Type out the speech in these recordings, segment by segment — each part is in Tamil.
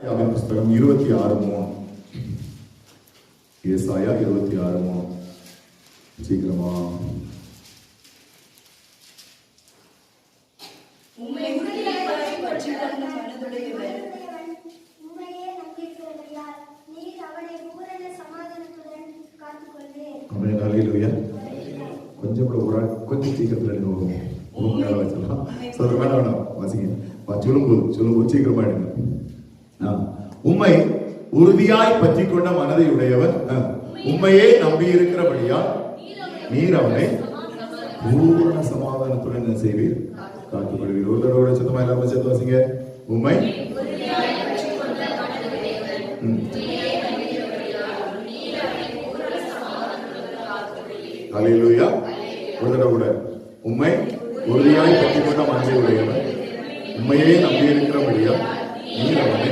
புஸ்தகம் 26:3. ஏசாயா 26:3. சீக்கிரமா. கொஞ்சம் கொஞ்சம் சீக்கிரத்துல சொல்லுங்க சீக்கிரமா எடுங்க. உம்மை உறுதியாய் பற்றி கொண்ட மனதை உடையவன் உம்மையே நம்பி இருக்கிறபடியால் நீர் அவனை பூரண சமாதானத்துடன் என்ன செய்வீர்? காத்துக்கொள்வீர். ஒரு தடவை சத்தமா எல்லாரும் சேர்த்து வாசிங்க. உம்மை ஹல்லேலூயா. ஒரு தடவை கூட. உம்மை உறுதியாய் பற்றி கொண்ட மனதை உடையவன் உம்மையே நம்பி இருக்கிறபடியால் நீர் அவனை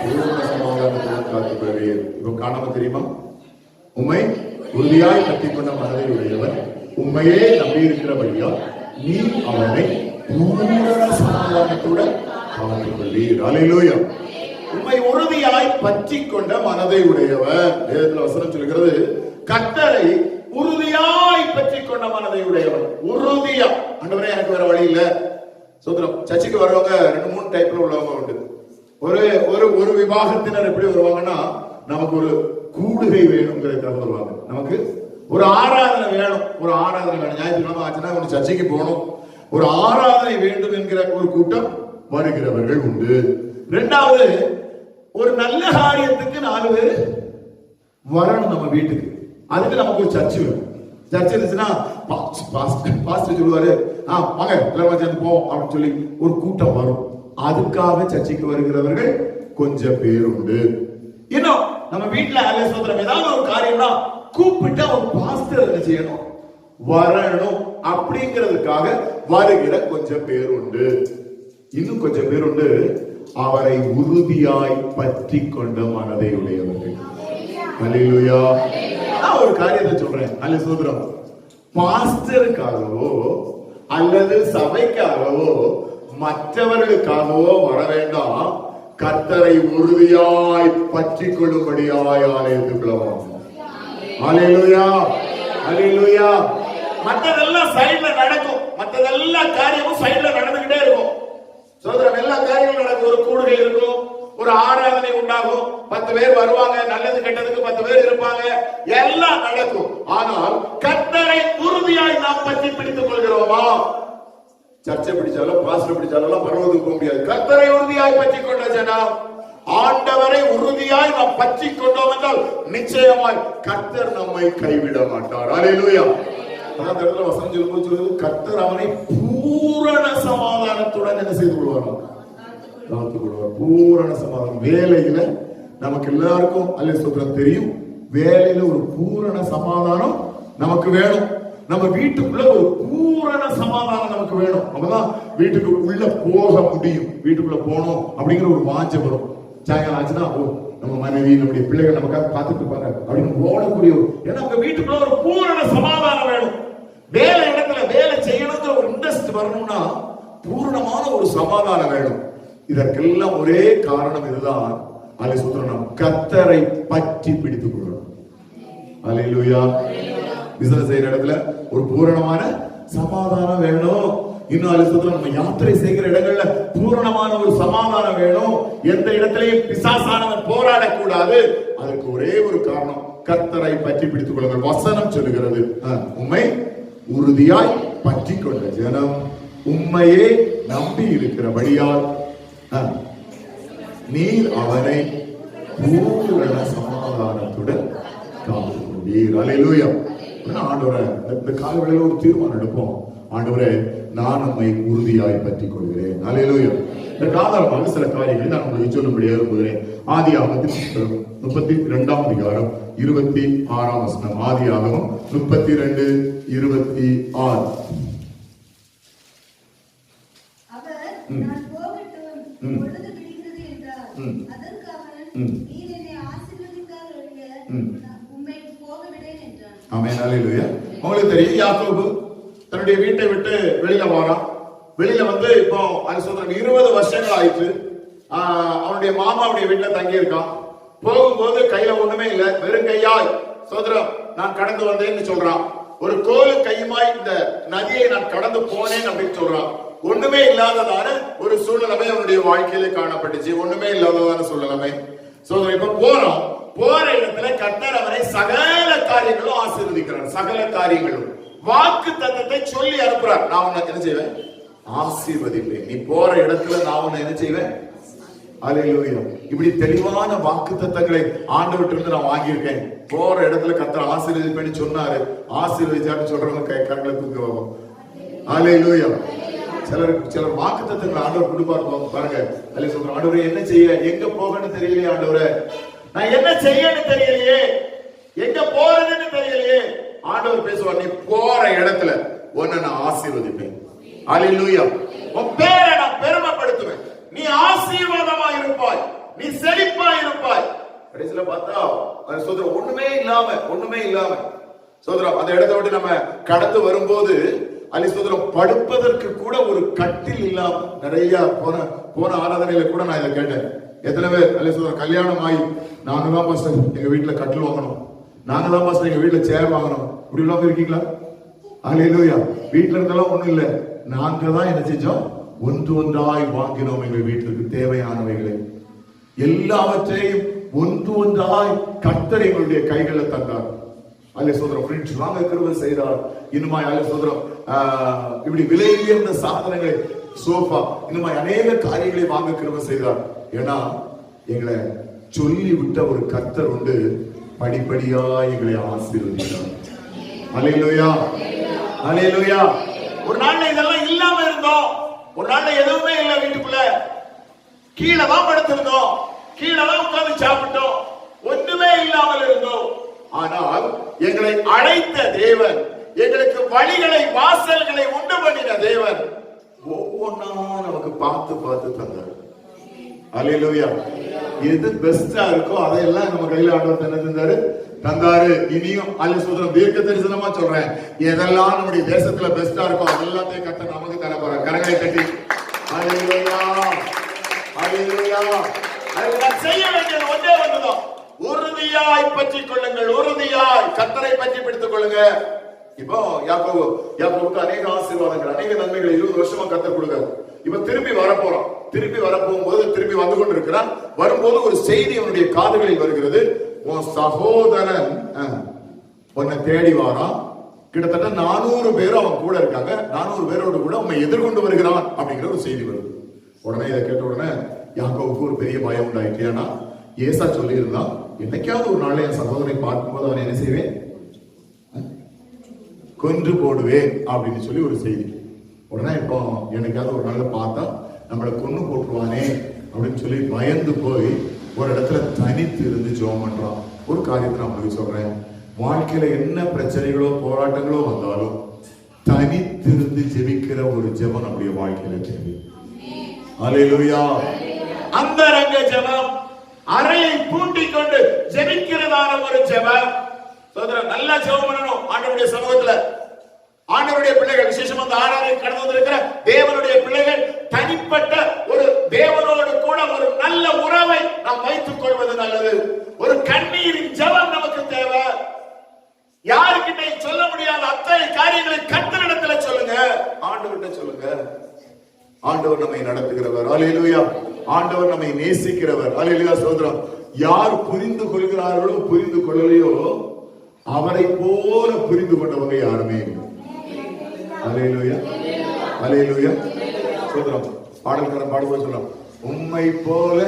பூரண சமாதானத்துடன் காத்துக்கொள்வீர். இப்போ காணாம தெரியுமா? உம்மை உறுதியாய் பற்றி கொண்ட மனதை உடையவன் உம்மையே நம்பி இருக்கிறபடியால் நீ அவனை பூரண சமாதானத்துடன் காத்துக்கொள்வீர். ஹல்லேலூயா. உம்மை உறுதியாய் பற்றி கொண்ட மனதை உடையவன். வேதத்தில் வசனம் சொல்கிறது, கர்த்தரை உறுதியாய் பற்றி கொண்ட மனதை உடையவன். உறுதியா, ஆண்டவரே எனக்கு வேற வழி இல்ல. சோதரம் சர்ச்சுக்கு வர்றவங்க 2-3 டைப்ல உள்ளவங்க உண்டு. ஒரு விவாகத்தினர் எப்படி வருவாங்கன்னா, நமக்கு ஒரு கூடுகை வேணுங்கிறதுக்காக வருவாங்க. நமக்கு ஒரு ஆராதனை வேணும். ஞாயிற்றுக்கிழமை ஆச்சுன்னா ஒரு சர்ச்சைக்கு போகணும், ஒரு ஆராதனை வேண்டும் என்கிற ஒரு கூட்டம் வருகிறவர்கள் உண்டு. இரண்டாவது, ஒரு நல்ல காரியத்துக்கு 4 பேர் வரணும் நம்ம வீட்டுக்கு. அதுக்கு நமக்கு ஒரு சர்ச்சு வேணும். சர்ச் இருந்துச்சுன்னா பாஸ்டர் சொல்லுவாரு, வாங்க எல்லாரும் சேர்ந்து போவோம் அப்படின்னு சொல்லி ஒரு கூட்டம் வரும். அதுக்காக சர்ச்சைக்கு வருகிறவர்கள் கொஞ்சம் பேர் உண்டு. இன்னும் நம்ம வீட்டுல ஏதாவது ஒரு காரியம்னா கூப்பிட்டு ஒரு பாஸ்டர் என்ன செய்யணும், வரணும் அப்படிங்கிறதுக்காக வருகிற கொஞ்சம் பேர் உண்டு. இன்னும் கொஞ்சம் பேர் உண்டு, அவரை உறுதியாய் பற்றி கொண்ட மனதை உடையவர்கள். ஹல்லேலூயா. நான் ஒரு காரியத்தை சொல்றேன். அல்லேலூயா. பாஸ்டருக்காகவோ அல்லது சபைக்காகவோ மற்றவர்களுக்காகவோ வர வேண்டாம். கர்த்தரை உறுதியாய் பற்றி கொள்ளும்படியாய் ஆலயத்துக்குள்ள வாங்க. ஹல்லேலூயா. ஹல்லேலூயா. மற்றதெல்லாம் சைடுல நடக்கும். மற்றதெல்லா காரியமும் சைடுல நடந்துகிட்டே இருக்கும். சோதரம் எல்லா காரியங்களும் நடக்கும். ஒரு கூடுகை இருக்கும், ஒரு ஆராதனை உண்டாகும், 10 பேர் வருவாங்க, நல்லது கெட்டதுக்கு 10 பேர் இருப்பாங்க, எல்லாம் நடக்கும். ஆனால் கர்த்தரை உறுதியாய் நாம் பற்றி பிடித்துக் கொள்கிறோமா? சர்ச்சை பிடிச்சாலும் பாஸ்டர் பிடிச்சாலும் பரவதுக்கு போக முடியாது. கர்த்தரை உறுதியாய் பற்றி கொண்ட ஜனம், ஆண்டவரை உறுதியாய் நாம் பற்றி கொண்டோம் என்றால் நிச்சயமாய் கர்த்தர் நம்மை கைவிட மாட்டார். ஹல்லேலூயா. அந்த இடத்துல வசனம் சொல்லும்போது கர்த்தர் அவனை பூரண சமாதானத்துடன் என்ன செய்து கொள்வாராம்? பூரண சமாதானம். வேலையில நமக்கு எல்லாருக்கும் அல்லேலூயா தெரியும், வேலையில ஒரு பூரண சமாதானம் நமக்கு வேணும். நம்ம வீட்டுக்குள்ள ஒரு பூரண சமாதானம் நமக்கு வேணும். அப்பதான் வீட்டுக்கு உள்ள போக முடியும். வீட்டுக்குள்ள போகணும் அப்படிங்கிற ஒரு வாஞ்சை வரும். சாயங்காலம் ஆச்சுன்னா நம்ம மனைவி நம்முடைய பிள்ளைகள் நமக்காக காத்துட்டு இருப்பாங்க அப்படின்னு ஓடக்கூடிய, ஏன்னா உங்க வீட்டுக்குள்ள ஒரு பூரண சமாதானம் வேணும். வேலை இடத்துல வேலை செய்யணுங்கிற ஒரு இன்ட்ரெஸ்ட் வரணும்னா பூரணமான ஒரு சமாதானம் வேணும். இதற்கெல்லாம் ஒரே காரணம் இதுதான். அல்லேலூயா. கர்த்தரை பற்றி பிடித்துக் கொள்ளணும். அல்லேலூயா. பிசினஸ் செய்யற இடத்துல ஒரு பூரணமான சமாதானம் வேணும். இன்னும் அல்லேலூயா. நம்ம யாத்திரை செய்கிற இடங்கள்ல பூரணமான ஒரு சமாதானம் வேணும். எந்த இடத்திலையும் பிசாசானவன் போராடக்கூடாது. அதற்கு ஒரே ஒரு காரணம், கர்த்தரை பற்றி பிடித்துக் கொள்ளுங்கள். வசனம் சொல்லுகிறது, உம்மை உறுதியாய் பற்றி கொண்ட ஜனம் உம்மையே நம்பி இருக்கிறபடியால் நீர் அவனை பூரண சமாதானத்துடன் காத்துக்கொள்வீர். ஹல்லேலூயா. ஆண்டவரே, இந்த காலவெளியில ஒரு தீர்மானம் எடுப்போம். ஆண்டவரே, நான் நம்மை உறுதியாய் பற்றிக் கொள்கிறேன். ஹல்லேலூயா. இந்த காலமாக சில காரியங்களை நான் உங்களுக்கு சொல்லும்படியாக விரும்புகிறேன். ஆதியாகமத்தின் புத்தகம் 32ஆம் அதிகாரம் 26ஆம் வசனம். ஆதியாகமம் 32:26. உங்களுக்கு தெரியும், யாக்கோபு தன்னுடைய வீட்டை விட்டு வெளியில வரான். வெளியில வந்து இப்போ 20 வருஷங்கள் ஆயிற்று. அவனுடைய மாமாவுடைய வீட்டுல தங்கி இருக்கான். போகும்போது கையில ஒண்ணுமே இல்ல, வெறும் கையாய் சோதரம் நான் கடந்து வந்தேன்னு சொல்றான். ஒரு கோலு கையுமாய் இந்த நதியை நான் கடந்து போனேன் அப்படின்னு சொல்றான். ஒண்ணுமே இல்லாததான ஒரு சூழ்நிலைமை அவனுடைய வாழ்க்கையில காணப்பட்டுச்சு. ஒண்ணுமே இல்லாததான சூழ்நிலைமை. சோதரம் இப்ப போறோம், போற இடத்துல கர்த்தர் அவனை சகல காரியங்களும் ஆசீர்வதிக்கிறார். சகல காரியங்களும் வாக்கு தத்தத்தை சொல்லி அனுப்புறார். நான் உன்னை என்ன செய்வேன்? ஆசீர்வதிப்பேன். நீ போற இடத்துல நான் உன்னை என்ன செய்வேன்? அல்லேலூயா. இப்படி தெளிவான வாக்கு தத்தங்களை ஆண்டவர்கிட்ட இருந்து நான் வாங்கியிருக்கேன். போற இடத்துல கர்த்தர் ஆசீர்வதிப்பேன்னு சொன்னாரு. ஆசீர்வதிச்சாருன்னு சொல்றவங்க கரங்களை தூக்கி வைப்போம். அல்லேலூயா. சிலர் வாக்கு தத்தங்களை ஆண்டவர் கொடுப்பாரு பாருங்க. அல்ல சொல்ற ஆண்டவரே என்ன செய்ய, எங்க போகன்னு தெரியலையே ஆண்டவரே, நான் என்ன செய்யன்னு தெரியலையே, எங்க போறதுன்னு தெரியலையே. ஆண்டவர் பேசுவார், நீ போற இடத்துல உன்னை நான் ஆசீர்வதிப்பேன். அல்லேலூயா. உன் பேரை நான் பெருமைப்படுத்துவேன். நீ ஆசீர்வாதமா இருப்பாய், நீ செழிப்பா இருப்பாய். கடைசியில பார்த்தா சோதரம் ஒண்ணுமே இல்லாம சோதரம் அந்த இடத்தை விட்டு நம்ம கடந்து வரும்போது அலி சோதரம் படுப்பதற்கு கூட ஒரு கட்டில் இல்லாம நிறைய போன ஆராதனையில கூட நான் இதை கேட்டேன். எத்தனை பேர் அலி சோதரம் கல்யாணம் ஆகி நாங்க தான் பாஸ்டர் எங்க வீட்டுல கட்டில் வாங்கணும், நாங்க தான் பாஸ்டர் எங்க வீட்டுல சேர் வாங்கணும், இப்படி எல்லாம் இருக்கீங்களா? அல்லேலூயா. வீட்டுல இருந்தாலும் ஒண்ணும் இல்ல, நாங்க தான் என்ன செஞ்சோம்? ஒன்று ஒன்றாய் வாங்கினோம் எங்கள் வீட்டுக்கு தேவையானவைகளை எல்லாவற்றையும் ஒன்று ஒன்றாய் கர்த்தர் எங்களுடைய கைகளில் தந்தார். அல்ல சோதரம் ஃப்ரெண்ட்ஸ் வாங்க கிருபை செய்தார். இன்னுமாய் அல்ல சோதரம் இப்படி விலை உயர்ந்த சாதனங்களை, சோஃபா, இன்னுமாய் அநேக காரியங்களை வாங்க கிருபை செய்தார். ஏன்னா எங்களை சொல்லி விட்ட ஒரு கர்த்தர் உண்டு, படிப்படியா எங்களை ஆசீர்வதித்தார். அல்லேலூயா, அல்லேலூயா. ஒரு நாள்ல இதெல்லாம் இல்லாம இருந்தோம், ஒரு நாள்ல எதுவுமே இல்ல, வீட்டுக்குள்ள கீழே தான் படுத்திருந்தோம், கீழே தான் உட்கார்ந்து சாப்பிட்டோம், ஒண்ணுமே இல்லாமல் இருந்தோம். ஆனால் எங்களை அழைத்த தேவன், எங்களுக்கு வழிகளை வாசல்களை உண்டு பண்ணின தேவன் ஒவ்வொன்னா நமக்கு பார்த்து பார்த்து தந்தார். அல்லேலூயா. எது பெஸ்டா இருக்கோ அதையெல்லாம் நம்ம கையில ஆண்டவர் என்ன தந்தாரு. இனியும் அல்ல சோதரம் தீர்க்க தரிசனமா சொல்றேன், எதெல்லாம் நம்முடைய தேசத்துல பெஸ்டா இருக்கோ அதெல்லாத்தையும் கர்த்தர் நமக்கு தர போறார். கரங்களை கட்டி அல்லேலூயா, அல்லேலூயா. அதுக்கு செய்ய வேண்டியது ஒன்றே ஒன்றுதான், உறுதியாய் பற்றிக் கொள்ளுங்கள், உறுதியாய் கர்த்தரை பற்றி பிடித்துக் கொள்ளுங்க. இப்போ யாக்கோபுக்கு அநேக ஆசீர்வாதங்கள், அநேக நன்மைகள் 20 வருஷமா கர்த்தர் கொடுக்கிறார். இப்ப திரும்பி வரப்போறோம். திரும்பி வரப்போகும்போது திரும்பி வந்து கொண்டிருக்கிறான். வரும்போது ஒரு செய்தி அவனுடைய காதுகளில் வருகிறது, உன் சகோதரன் உன்னை தேடி வாரான், கிட்டத்தட்ட 400 பேர் அவன் கூட இருக்காங்க, 400 பேரோடு கூட உன்னை எதிர்கொண்டு வருகிறான் அப்படிங்கிற ஒரு செய்தி வருது. உடனே இதை கேட்ட உடனே யாக்கோபுக்கு ஒரு பெரிய பயம் உண்டாயிட்டு. ஏன்னா ஏசா சொல்லி இருந்தான், என்னைக்காவது ஒரு நாள் என் சகோதரனை பார்க்கும்போது அவன் என்ன செய்வேன்? கொன்று போடுவேன் அப்படின்னு சொல்லி ஒரு செய்தி. உடனே இப்போ என்னைக்காவது ஒரு நாள் பார்த்தா நம்மளை கொன்று போட்டுருவானே அப்படின்னு சொல்லி பயந்து போய் ஒரு இடத்துல தனித்து இருந்து ஜெபம் பண்றான். ஒரு காரியத்தை நான் உங்களுக்கு சொல்றேன், வாழ்க்கையில என்ன பிரச்சனைகளோ போராட்டங்களோ வந்தாலும் தனித்திருந்து ஜெபிக்கிற ஒரு ஜெபம் நம்முடைய வாழ்க்கையில தேவை. அல்லேலூயா. அந்தரங்க ஜெபம், அறையை பூட்டிக் கொண்டு ஜெபிக்கிறதான ஒரு ஜெபம். சோதரன் நல்லா ஜெபம் பண்ணணும் ஆண்டவருடைய சமூகத்துல. ஆண்டவருடைய பிள்ளைகள், விசேஷமா அந்த ஆராதனை கடந்து வந்திருக்கிற தேவனுடைய பிள்ளைகள், தனிப்பட்ட ஒரு தேவனோடு கூட ஒரு நல்ல உறவை நாம் வைத்துக் கொள்வது நல்லது. ஒரு கண்ணீரின் ஜெபம் நமக்கு தேவை. யாருக்கிட்ட சொல்ல முடியாத அத்தனை காரியங்களை கர்த்தரிடத்துல சொல்லுங்க, ஆண்டவர்கிட்ட சொல்லுங்க. ஆண்டவர் நம்மை நடத்துகிறவர். அல்லேலூயா. ஆண்டவர் நம்மை நேசிக்கிறவர். அல்லேலூயா. சோதரம் யார் புரிந்து கொள்கிறார்களோ புரிந்து கொள்ளலையோ அவரை போல புரிந்து கொண்டவங்க யாருமே இல்லை. அல்லேலூயா, அல்லேலூயா. சோதரம் பாடல்காரன் பாடும்போது சொல்றோம், உம்மை போல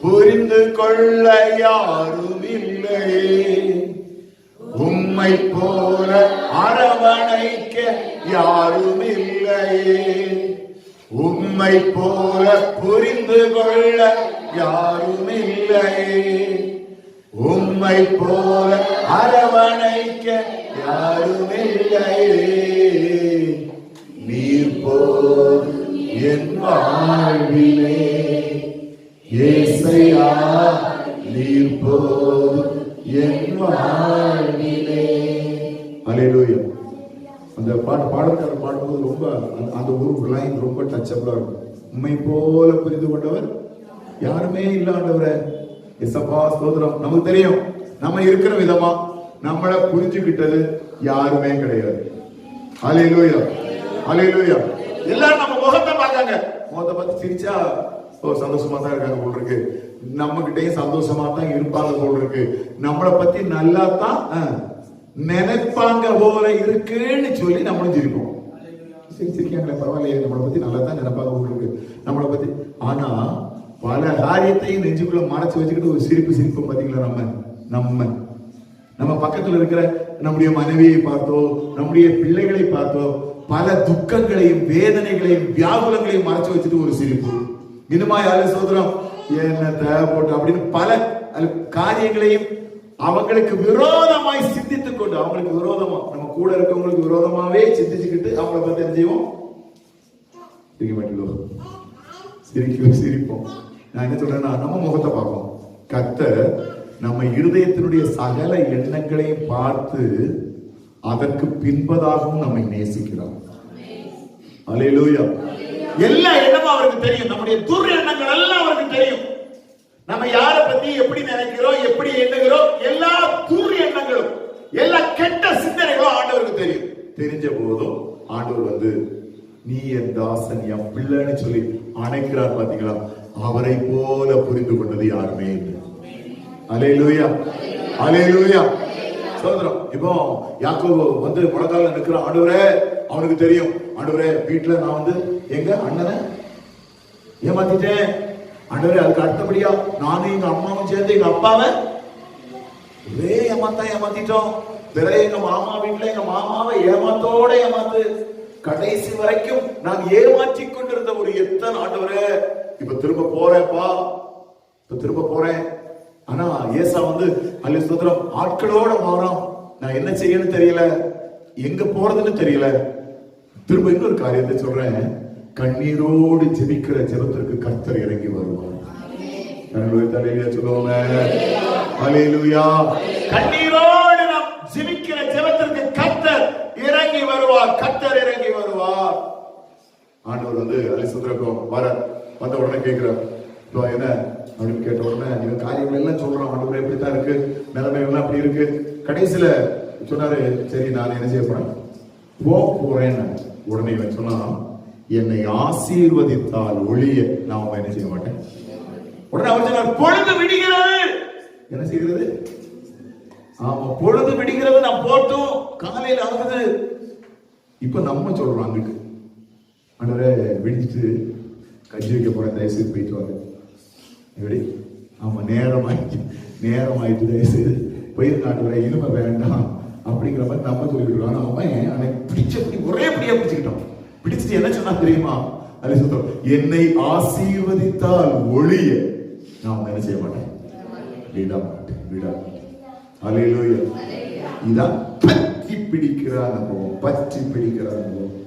புரிந்து கொள்ள யாரும் இல்லையே, உம்மை போல அரவணைக்க யாரும் இல்லையே, உம்மை போல புரிந்து கொள்ள யாரும் இல்லையே, உம்மை போல அரவணைக்க யாரும் இல்லையே, நீர் போதும் என் வாழ்விலே ஏசையா, நீர் போதும் என் வாழ்விலே. அல்லேலூயா. அந்த பாடல்காரர் பாடும்போது ரொம்ப அந்த ஒரு லைன் ரொம்ப டச்சபிளா இருக்கும். உம்மை போல புரிந்து கொண்டவர் யாருமே இல்ல ஆண்டவரே. எசப்பா ஸ்தோத்திரம். நமக்கு தெரியும் நம்ம இருக்கிற விதமா நம்மளை புரிஞ்சுக்கிட்டது யாருமே கிடையாது. ஹல்லேலூயா, ஹல்லேலூயா. எல்லாரும் நம்ம முகத்தை பார்க்காங்க, முகத்தை பார்த்து சிரிச்சா ஓ சந்தோஷமா தான் இருக்காங்க போல் இருக்கு, நம்ம கிட்டையும் சந்தோஷமா தான் இருப்பாங்க போல் இருக்கு, நம்மளை பத்தி நல்லா தான் நினைப்பாங்க போல இருக்குன்னு சொல்லி நம்மளும் சிரிப்போம். சிரிக்காங்களே பரவாயில்லையே, நம்மளை பத்தி நல்லா தான் நினைப்பாங்க போல் இருக்கு நம்மளை பத்தி. ஆனா பல காரியத்தையும் நெஞ்சுக்குள்ள மறைச்சு வச்சுக்கிட்டு ஒரு சிரிப்பு சிரிப்போம் பாத்தீங்களா. நம்ம நம்ம பக்கத்துல இருக்கிற நம்முடைய மனைவியை பார்த்தோ, நம்முடைய பிள்ளைகளை பார்த்தோ, பல துக்கங்களையும் வேதனைகளையும் வியாகுலங்களையும் மறைச்சு வச்சுட்டு ஒரு சிரிப்பு. இனிமா யாரு சோதரம் என்ன தேவை போட்டு அப்படின்னு பல காரியங்களையும் அவங்களுக்கு விரோதமாய் சிந்தித்துக் கொண்டு, அவங்களுக்கு விரோதமா நம்ம கூட இருக்கவங்களுக்கு விரோதமாவே சிந்திச்சுக்கிட்டு அவங்கள பத்தி என்ன செய்வோம்? சிரிக்க மாட்டோம், சிரிப்போம். நான் என்ன சொல்றேன்னா, நம்ம முகத்தை பார்ப்போம். கர்த்தர் நம்ம இருதயத்தினுடைய சகல எண்ணங்களையும் பார்த்து அதற்கு பின்பதாகவும் நம்மை நேசிக்கிறார். அல்லேலூயா. எல்லா எண்ணமும் அவருக்கு தெரியும். நம்முடைய துர் எண்ணங்கள் எல்லாம் அவருக்கு தெரியும். நம்ம யாரை பத்தி எப்படி நினைக்கிறோம், எப்படி எண்ணுகிறோம், எல்லா துர் எண்ணங்களும் எல்லா கெட்ட சிந்தனைகளும் ஆண்டவருக்கு தெரியும். தெரிஞ்ச போதும் ஆண்டவர் நீ என் தாசன் என் பிள்ளைன்னு சொல்லி அணைக்கிறார். பாத்தீங்களா, அவரை போல புரிந்து கொண்டது யாருமே இல்லை. அல்லேலூயா, அல்லேலூயா. சோதரம். இப்போ யாக்கோபு முழங்கால நிற்கிற ஆண்டவரே, அவனுக்கு தெரியும் ஆண்டவரே வீட்டுல நான் எங்க அண்ணனை ஏமாத்திட்டேன் ஆண்டவரே, அதுக்கு அடுத்தபடியா நானும் எங்க அம்மாவும் சேர்ந்து எங்க அப்பாவை ஒரே ஏமாத்திட்டோம். பிறகு எங்க மாமா வீட்டுல எங்க மாமாவை ஏமாத்தோட ஏமாத்து, கடைசி வரைக்கும் நான் ஏமாற்றி கொண்டிருந்த ஒரு எத்தனை ஆண்டவரே, இப்ப திரும்ப போறேன்ப்பா, இப்ப திரும்ப போறேன். ஆனா ஏசா அல்ல சுதந்திரம் ஆட்களோட மாறான். நான் என்ன செய்யணும்னு தெரியல, எங்க போறதுன்னு தெரியல. திரும்ப இன்னொரு காரியத்தை சொல்றேன், கண்ணீரோடு ஜெபிக்கிற ஜெபத்திற்கு கர்த்தர் இறங்கி வருவார். சொல்லுவாங்க அல்லேலூயா. கண்ணீரோடு நாம் ஜெபிக்கிற ஜெபத்திற்கு கர்த்தர் இறங்கி வருவார், கர்த்தர் இறங்கி வருவார். ஆண்டவர் அல்ல சுதந்திரம் வந்த உடனே கேட்கிறார், என்ன அப்படின்னு கேட்ட உடனே நீங்க காரியங்கள் எல்லாம் சொல்றோம், ஆண்டவரே எப்படித்தான் இருக்கு, நிலைமை எல்லாம் அப்படி இருக்கு. கடைசியில சொன்னாரு, சரி நான் என்ன செய்ய போறேன், போறேன்னு. உடனே இவன் சொன்னா, என்னை ஆசீர்வதித்தால் ஒழிய நான் என்ன செய்ய மாட்டேன். உடனே அவர் சொன்னார், பொழுது விடுகிறது. என்ன செய்கிறது? ஆமா, பொழுது விடுகிறது. நான் போட்டும் காலையில் ஆகுது. இப்ப நம்ம சொல்றோம் அங்கிட்டு, ஆண்டவரே விடிச்சிட்டு கஞ்சி வைக்க போறேன், தயவுசெய்து போயிட்டு வாங்க. எப்படி? ஆமா, நேரமாயிட்டு தயவுசெய்து போயிருக்காண்டு இனிமே வேண்டாம் அப்படிங்கிற மாதிரி நம்ம சொல்லிட்டு. ஆனா அவன் பிடிச்சபடி ஒரே படியா பிடிச்சுக்கிட்டான். பிடிச்சிட்டு என்ன சொன்னா தெரியுமா? அது சொல்றோம், என்னை ஆசீர்வதித்தால் ஒழிய நான் என்ன செய்ய மாட்டேன், விட மாட்டேன். அல்லேலூயா. இதான் பற்றி பிடிக்கிற அனுபவம், பற்றி பிடிக்கிற அனுபவம்.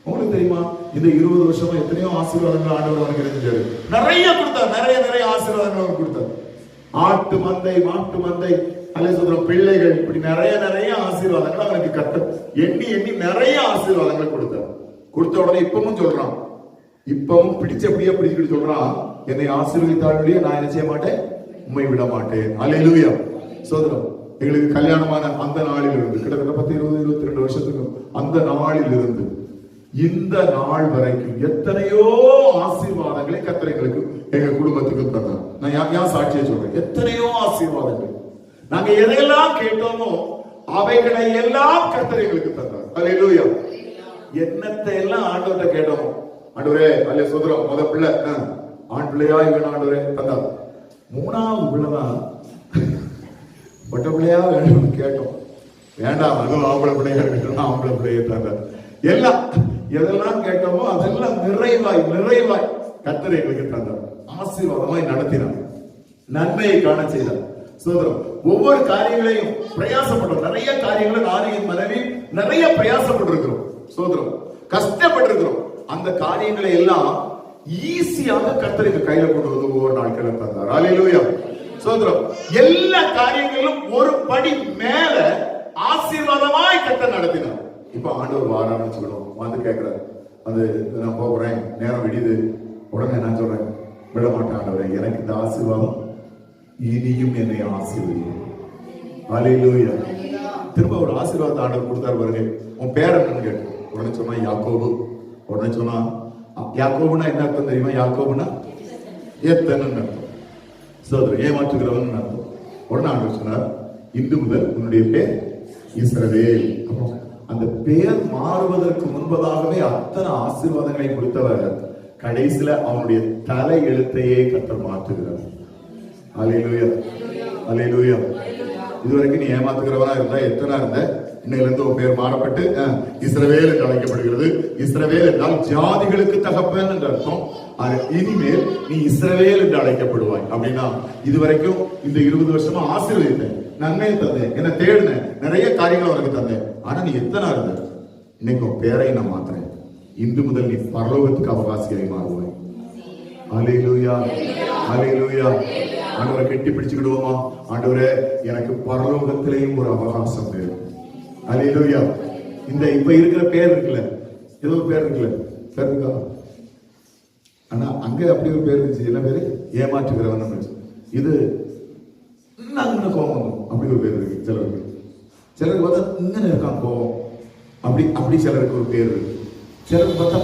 உங்களுக்கு தெரியுமா, இந்த 20 வருஷமா எத்தனையோ ஆசீர்வாதங்கள் ஆண்டவர் அவனுக்கு இருந்துச்சாரு. நிறைய கொடுத்தார், நிறைய ஆசீர்வாதங்கள் அவர் கொடுத்தார். ஆட்டு மந்தை, மாட்டு மந்தை, அல்ல சொல்ற பிள்ளைகள், இப்படி நிறைய ஆசீர்வாதங்கள் அவனுக்கு எண்ணி நிறைய ஆசீர்வாதங்களை கொடுத்தார். கொடுத்த உடனே இப்பவும் சொல்றான், இப்பவும் பிடிச்சபடியா பிடிச்சுக்கிட்டு சொல்றான், என்னை ஆசீர்வதித்தால் நான் என்ன செய்ய மாட்டேன், உம்மை விட மாட்டேன். அல்லேலூயா. சோதரம். எங்களுக்கு கல்யாணமான அந்த நாளில் இருந்து கிட்டத்தட்ட 10, 20, 22 வருஷத்துக்கு அந்த நாளில் இருந்து இந்த நாள் வரைக்கும் எத்தனையோ ஆசீர்வாதங்களை கர்த்தர் எங்களுக்கு எங்க குடும்பத்துக்கு தந்தார். நான் யார் சாட்சியை சொல்றேன், எத்தனையோ ஆசீர்வாதங்கள். நாங்க எதையெல்லாம் கேட்டோமோ அவைகளை எல்லாம் கர்த்தர் எங்களுக்கு தந்தார். அல்லேலூயா. என்னத்தை எல்லாம் ஆண்டவர்கிட்ட கேட்டோமோ, ஆண்டவரே அல்ல சொல்றோம், முத பிள்ளை ஆண் பிள்ளையா வேணும் ஆண்டவரே தந்தார். 3வது பிள்ளைதான் ஒட்ட பிள்ளையா வேணும்னு கேட்டோம். வேண்டாம், அதுவும் ஆம்பளை பிள்ளையா இருக்கட்டும், ஆம்பளை பிள்ளையை தந்தார். எல்லாம் எதெல்லாம் கேட்டோமோ அதெல்லாம் நிறைவாய் கர்த்தர் எங்களுக்கு தந்தார். ஆசீர்வாதமாய் நடத்தினார், நன்மையை காண செய்தார். சோதரம். ஒவ்வொரு காரியங்களையும் பிரயாசப்பட்டோம். நிறைய காரியங்களை நானும் என் மனைவி நிறைய பிரயாசப்பட்டிருக்கிறோம். சோதரம், கஷ்டப்பட்டிருக்கிறோம். அந்த காரியங்களை எல்லாம் ஈஸியாக கர்த்தர் எங்க கையில கொண்டு வந்து ஒவ்வொரு நாட்களும் தந்தார். அல்லேலூயா. சோதரம். எல்லா காரியங்களிலும் ஒரு படி மேல ஆசீர்வாதமாய் கர்த்தர் நடத்தினார். இப்ப ஆண்டவர் வாரான்னு சொல்லணும், வந்து கேட்கிறாரு, அது நான் போறேன், நேரம் விடியுது. உடனே நான் சொல்றேன், விட மாட்டேன் ஆண்டவரே. எனக்கு இந்த ஆசீர்வாதம் இனியும் என்னை ஆசீர்வதியும். ஹல்லேலூயா. திரும்ப ஒரு ஆசீர்வாதத்தை ஆண்டவர் கொடுத்தாரு பாருங்க. உன் பேர் என்னன்னு கேட்டு உடனே சொன்னா யாக்கோபு. உடனே சொன்னா யாக்கோபுனா என்ன அர்த்தம் தெரியுமா? யாக்கோபுனா எத்தனை அர்த்தம். சோதரர் ஏமாற்றுகிறவன் அர்த்தம். உடனே ஆண்டவர் சொன்னார், இன்று முதல் உன்னுடைய பேர் இஸ்ரவேல். அந்த பேர் மாறுவதற்கு முன்பதாகவே அத்தனை ஆசீர்வாதங்களை கொடுத்தவர் கடைசியில அவனுடைய தலை எழுத்தையே கர்த்தர் மாற்றுகிறார். அல்லேலூயா, அல்லேலூயா. இதுவரைக்கும் நீ ஏமாத்துகிறவனா இருந்தா எத்தனை இருந்த, இன்னையிலிருந்து உன் பேர் மாறப்பட்டு இஸ்ரவேல் என்று அழைக்கப்படுகிறது. இஸ்ரவேல் என்றால் ஜாதிகளுக்கு தகப்பன் என்று அர்த்தம். இனிமேல் நீ இஸ்ரவேல் என்று அழைக்கப்படுவாய். அப்படின்னா இதுவரைக்கும் இந்த 20 வருஷமா ஆசீர்வதித்தேன், நன்மையை தந்தேன், என்ன தேடினேன், நிறைய காரியங்கள் உனக்கு தந்தேன். ஆனா நீ எத்தனை இருந்த, இன்னைக்கு உன் பேரை நான் மாத்துறேன். இன்று முதல் நீ பரலோகத்துக்கு அவகாசியாய் மாறுவாய். அல்லேலூயா, அல்லேலூயா. ஆண்டவரை கெட்டி பிடிச்சுக்கிடுவோமா? ஆண்டவரே, எனக்கு பரலோகத்திலேயும் ஒரு அவகாசம் வேணும். அல்லேலூயா. இந்த இப்ப இருக்கிற பேர் இருக்குல்ல, ஏதோ ஒரு பேர் இருக்குல்ல, பேர் இருக்கா? ஆனா அங்க அப்படி ஒரு பேர் இருந்துச்சு. என்ன பேரு? ஏமாற்றுகிறவன். இது கோபம் அப்படி ஒரு பேர் இருக்கு சிலருக்கு. சிலருக்கு பார்த்தா இங்கே இருக்கான் கோபம், அப்படி அப்படி சிலருக்கு ஒரு பேர் இருக்கு. சிலருக்கு பார்த்தா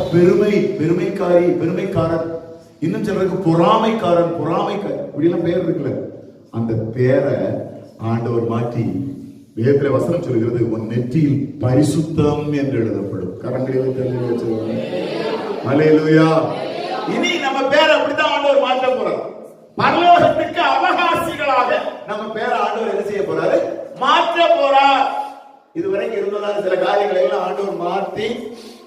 பெருமைக்காரி, பெருமைக்காரன். இன்னும் சிலருக்கு பொறாமைக்காரன், பொறாமைக்காரி, இப்படி எல்லாம் பேர் இருக்குல்ல. அந்த பேரை ஆண்டவர் மாற்றி வேதத்திலே வசனம் சொல்கிறது, உன் நெற்றியில் பரிசுத்தம் என்று எழுதப்படும். கரங்களில் தள்ளி வச்சிருவாங்க. அல்லேலூயா. இனி நம்ம பேரை அப்படித்தான் ஆண்டவர் மாற்ற போறார். பரலோகத்துக்கு அவகாசிகளாக நம்ம பேரை ஆண்டவர் என்ன செய்ய போறாரு? மாற்ற போறார். இதுவரைக்கும் இருந்ததான சில காரியங்களை எல்லாம் ஆண்டவர் மாற்றி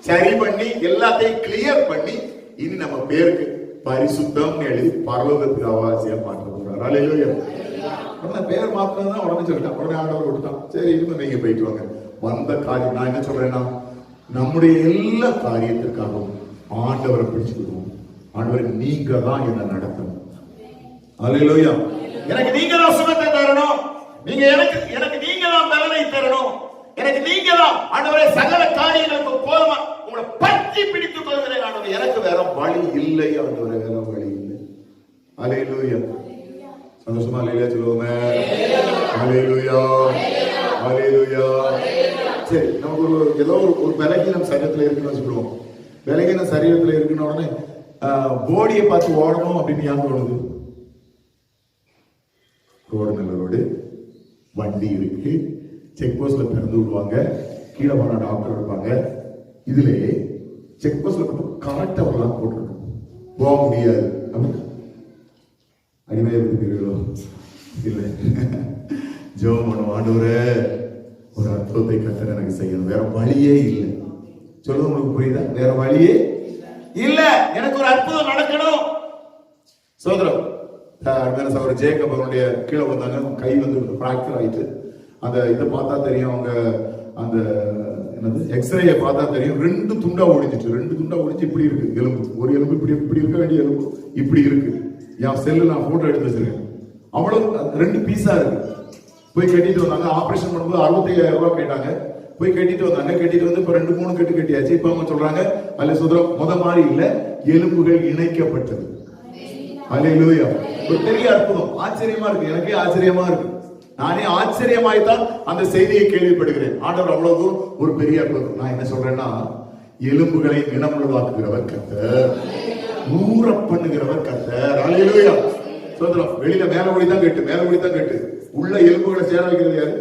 சரி பண்ணி எல்லாத்தையும் கிளியர் பண்ணி இனி நம்ம பேருக்கு பரிசுத்தம் எழுதி பரலோகத்துக்கு அவகாசியா மாற்ற போறார். அல்லேலூயா. பேர் மாத்திரம் உடனே சொல்லிட்டான். உடனே ஆண்டவர் விட்டுட்டான். சரி, இனிமே நீங்க போயிட்டு வாங்க. வந்த காரியம் நான் என்ன சொல்றேன்னா, நம்முடைய எல்லா காரியத்திற்காகவும் ஆண்டவரை பிடிச்சுக்கிடுவோம். ஆண்டவரை நீங்க தான் என்ன நடத்தணும். அல்லேலூயா. எனக்கு நீங்க தான் சுகத்தை தரணும். நீங்க எனக்கு நீங்க தான் பலனை தரணும். எனக்கு நீங்க தான் ஆண்டவரே சகல காரியங்களுக்கு போதுமா உங்களை பற்றி பிடித்துக் கொள்கிறேன். ஆண்டவரே, எனக்கு வேற வழி இல்லை. ஆண்டவரே, வேற வழி இல்லை. அல்லேலூயா. சந்தோஷமா அல்லேலூயா சொல்லுவோமே. அல்லேலூயா, அல்லேலூயா. சரி, நமக்கு ஏதோ ஒரு பலகீனம் சரீரத்துல இருக்குன்னு வச்சுக்கிடுவோம். பலகீனம் சரீரத்துல இருக்குன்னு உடனே போடியை பார்த்து ஓடணும் அப்படின்னு யாரும் தோணுது? ரோடு நல்ல ரோடு, வண்டி இருக்கு, செக் போஸ்ட்ல திறந்து விடுவாங்க, கீழே போன டாக்டர் இருப்பாங்க. இதுல செக் போஸ்ட்ல கரெக்டா வரலாம் போட்டுருக்கோம், போக முடியாது அப்படின்னு அடிமையா இருக்கிறீர்களோ? இல்லை. ஜெபம் பண்ணுவோம், ஆண்டவரே ஒரு அற்புதத்தை கர்த்தர் எனக்கு செய்யணும், வேற வழியே இல்லை. சொல்லுங்க, உங்களுக்கு புரியுதா? வேற வழியே இல்ல, எனக்கு ஒரு அற்புதம் நடக்கணும். சோதரம் அவர் ஜேக்கப் அவருடைய கீழே வந்தாங்க, கை வந்து பிராக்சர் ஆயிட்டு. அந்த இதை பார்த்தா தெரியும், அவங்க அந்த என்னது எக்ஸ்ரேயை பார்த்தா தெரியும், 2 துண்டா ஒடிஞ்சிட்டு. 2 துண்டா ஒடிஞ்சு இப்படி இருக்கு எலும்பு. ஒரு எலும்பு இப்படி இருக்க வேண்டிய எலும்பு இப்படி இருக்கு. என் செல்லு நான் போட்டோ எடுத்து வச்சிருக்கேன். அவ்வளவு 2 பீஸா இருக்கு. போய் கட்டிட்டு வந்தாங்க. ஆபரேஷன் பண்ணும்போது 65,000 ரூபாய் கேட்டாங்க. போய் கட்டிட்டு வந்தாங்க. கட்டிட்டு வந்து இப்ப 2-3 கட்டு கட்டியாச்சு. இப்ப அவங்க சொல்றாங்க, அல்ல சுதரம் முத மாதிரி இல்ல, எலும்புகள் இணைக்கப்பட்டது. அல்லேலூயா. ஒரு பெரிய அற்புதம். ஆச்சரியமா இருக்கு, எனக்கே ஆச்சரியமா இருக்கு. நானே ஆச்சரியமாய்த்தான் அந்த செய்தியை கேள்விப்படுகிறேன். ஆண்டவர் அவ்வளவு ஒரு பெரிய அற்புதம். நான் என்ன சொல்றேன்னா, எலும்புகளை இனமுள்ளதாக்குகிறவர் கர்த்தர், ஊற பண்ணுகிறவர் கர்த்தர். அல்லேலூயா. சோதரம் வெளியில மேல ஒளிதான் கேட்டு, மேல ஒளிதான் கேட்டு, உள்ள எலும்புகளை சேர வைக்கிறது யாரு?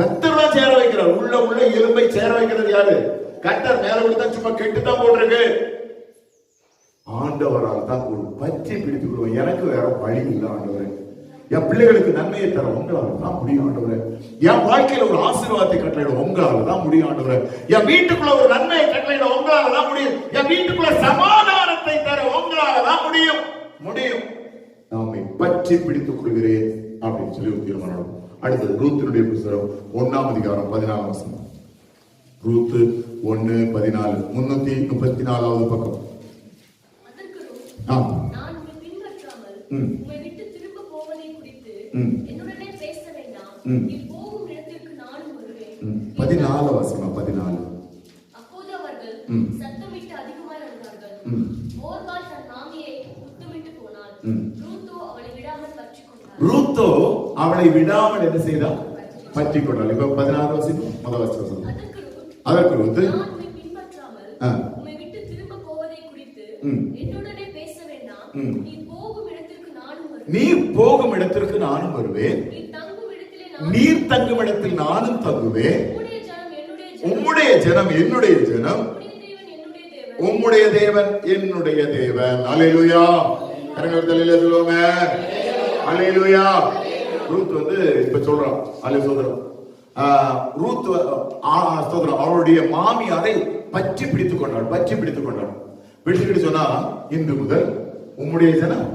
கர்த்தர் தான் சேர வைக்கிறார். உள்ள எலும்பை சேர வைக்கிறது யாரு? கர்த்தர். மேல ஒளிதான் சும்மா கெட்டுதான் போட்டிருக்கு. ஆண்டவரால் தான் ஒரு பற்றி பிடித்துக் கொள்வோம். எனக்கு வேற வழி இல்லை ஆண்டவரே. என் பிள்ளைகளுக்கு நன்மையை தர உங்களால தான் முடியும் ஆண்டவரே. என் வாழ்க்கையில ஒரு ஆசீர்வாதத்தை கட்டளையிட உங்களால தான் முடியும் ஆண்டவரே. என் வீட்டுக்குள்ள ஒரு நன்மையை கட்டளையிட உங்களால தான் முடியும். என் வீட்டுக்குள்ள சமாதானத்தை தர உங்களால தான் முடியும். நான் பற்றி பிடித்துக் கொள்கிறேன் அப்படின்னு சொல்லி ஒரு தீர்மானம். அடுத்தது ரூத்தினுடைய புத்தகம் 1ஆம் அதிகாரம் 14ஆம் வசனம். ரூத்து 1:14, 334வது பக்கம். அப்போது அவர்கள் சத்தமிட்டு அதிகமாய் அழுதார்கள். ஓர்பால் தன் மாமியை முத்தமிட்டு ரூத்தோ அவளை விடாமல் என்ன செய்தாள்? பற்றி கொண்டாள். இப்ப 16 வருஷம் முதல் வருஷம். அதற்கு ரூத்து நீர் போகும் இடத்திற்கு நானும் வருவேன், நீர் தங்கும் இடத்தில் நானும் தங்குவேன், உம்முடைய ஜனம் என்னுடைய ஜனம், உம்முடைய தேவன் என்னுடைய தேவன். அல்லேலூயா. கரங்களை சொல்லுவோமே அல்லேலூயா. ரூத் இப்ப சொல்றான் அல்லேலூயா. ரூத் அவருடைய மாமியாரை பற்றி பிடித்துக் கொண்டாள். பிடிச்சுக்கிட்டு சொன்னா, இன்று முதல் உம்முடைய ஜனம்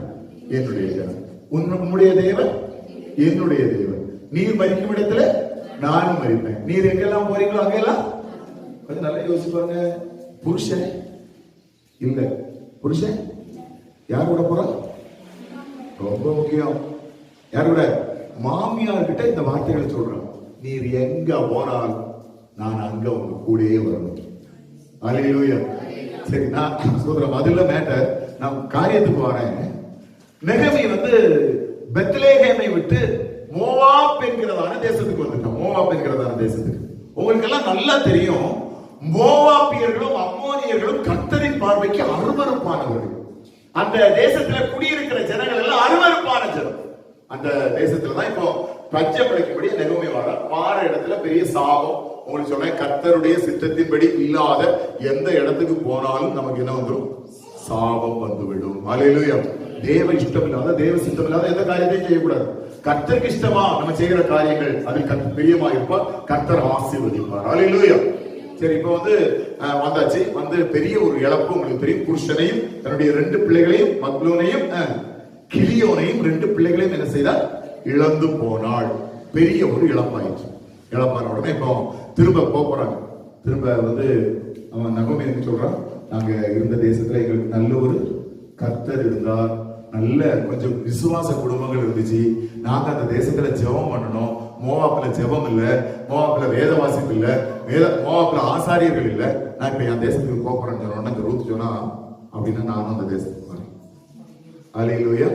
என்னுடைய ஜனம், உம்முடைய தேவன் என்னுடைய தேவன், நீர் மரிக்கும் இடத்துல நானும் மரிப்பேன், நீர் எங்கெல்லாம் போறீங்களோ அங்கெல்லாம். கொஞ்சம் நல்லா யோசிப்பாங்க. புருஷன் இல்ல, புருஷன் யார் கூட போறா? ரொம்ப முக்கியம். யார் கூட? மாமியார் கிட்ட இந்த வார்த்தைகளை சொல்றான். நீர் எங்க போனால் நான் அங்க உங்க கூடயே வரணும். அல்லேலூயா. சரி, நான் சொல்றேன் அதுல மேட்டர். நான் காரியத்துக்கு வரேன். நெகமி பெத்லேஹேமை விட்டு மோவாப் என்கிறதான தேசத்துக்கு வந்துட்டான். மோவாப் என்கிறதான தேசத்துக்கு உங்களுக்கு எல்லாம் நல்லா தெரியும். மோவாபியர்களும் அம்மோனியர்களும் கர்த்தரின் பார்வைக்கு அருவருப்பானவர்கள். அந்த தேசத்துல குடியிருக்கிற ஜனங்கள் எல்லாம் அருவருப்பான ஜனம். அந்த தேசத்துலதான் இப்போ பஞ்சப்படைக்கும்படி நெகோமி வார இடத்துல பெரிய சாபம். உங்களுக்கு சொன்னேன், கர்த்தருடைய சித்தத்தின்படி இல்லாத எந்த இடத்துக்கு போனாலும் நமக்கு என்ன வந்துடும்? சாபம் வந்துவிடும். அல்லேலூயா. தேவ இஷ்டம் இல்லாத, தேவ சித்தம் இல்லாத எந்த காரியத்தையும் செய்யக்கூடாது. கர்த்தருக்கு இஷ்டமா நம்ம செய்கிற காரியங்கள் அதில் கர்த்தர் பிரியமா இருப்பார், கர்த்தர் ஆசீர்வதிப்பார். அல்லேலூயா. சரி, இப்ப வந்தாச்சு. பெரிய ஒரு இழப்பு உங்களுக்கு தெரியும். புருஷனையும் தன்னுடைய 2 பிள்ளைகளையும், மக்லோனையும் கிளியோனையும் 2 பிள்ளைகளையும் என்ன செய்தார்? இழந்து போனாள். பெரிய ஒரு இழப்பாயிடுச்சு. இழப்பான உடனே இப்போ திரும்ப போறாங்க. திரும்ப அவன் நகோமி என்ன சொல்றான்? நாங்க இருந்த தேசத்துல எங்களுக்கு நல்ல ஒரு கர்த்தர் இருந்தார், நல்ல கொஞ்சம் விசுவாச குடும்பங்கள் இருந்துச்சு. நாங்க அந்த தேசத்துல ஜெபம் பண்ணணும். மோவாப்ல ஜெபம் இல்ல, மோவாப்ல வேத வாசிப்பு இல்ல, மோவாப்ல ஆசாரியர்கள் இல்ல. நான் இப்ப என் தேசத்துக்கு போறேன்னு சொன்ன ரூத் சொன்னா, அப்படின்னா நானும் அந்த தேசத்துக்கு வரேன். அல்லேலூயா.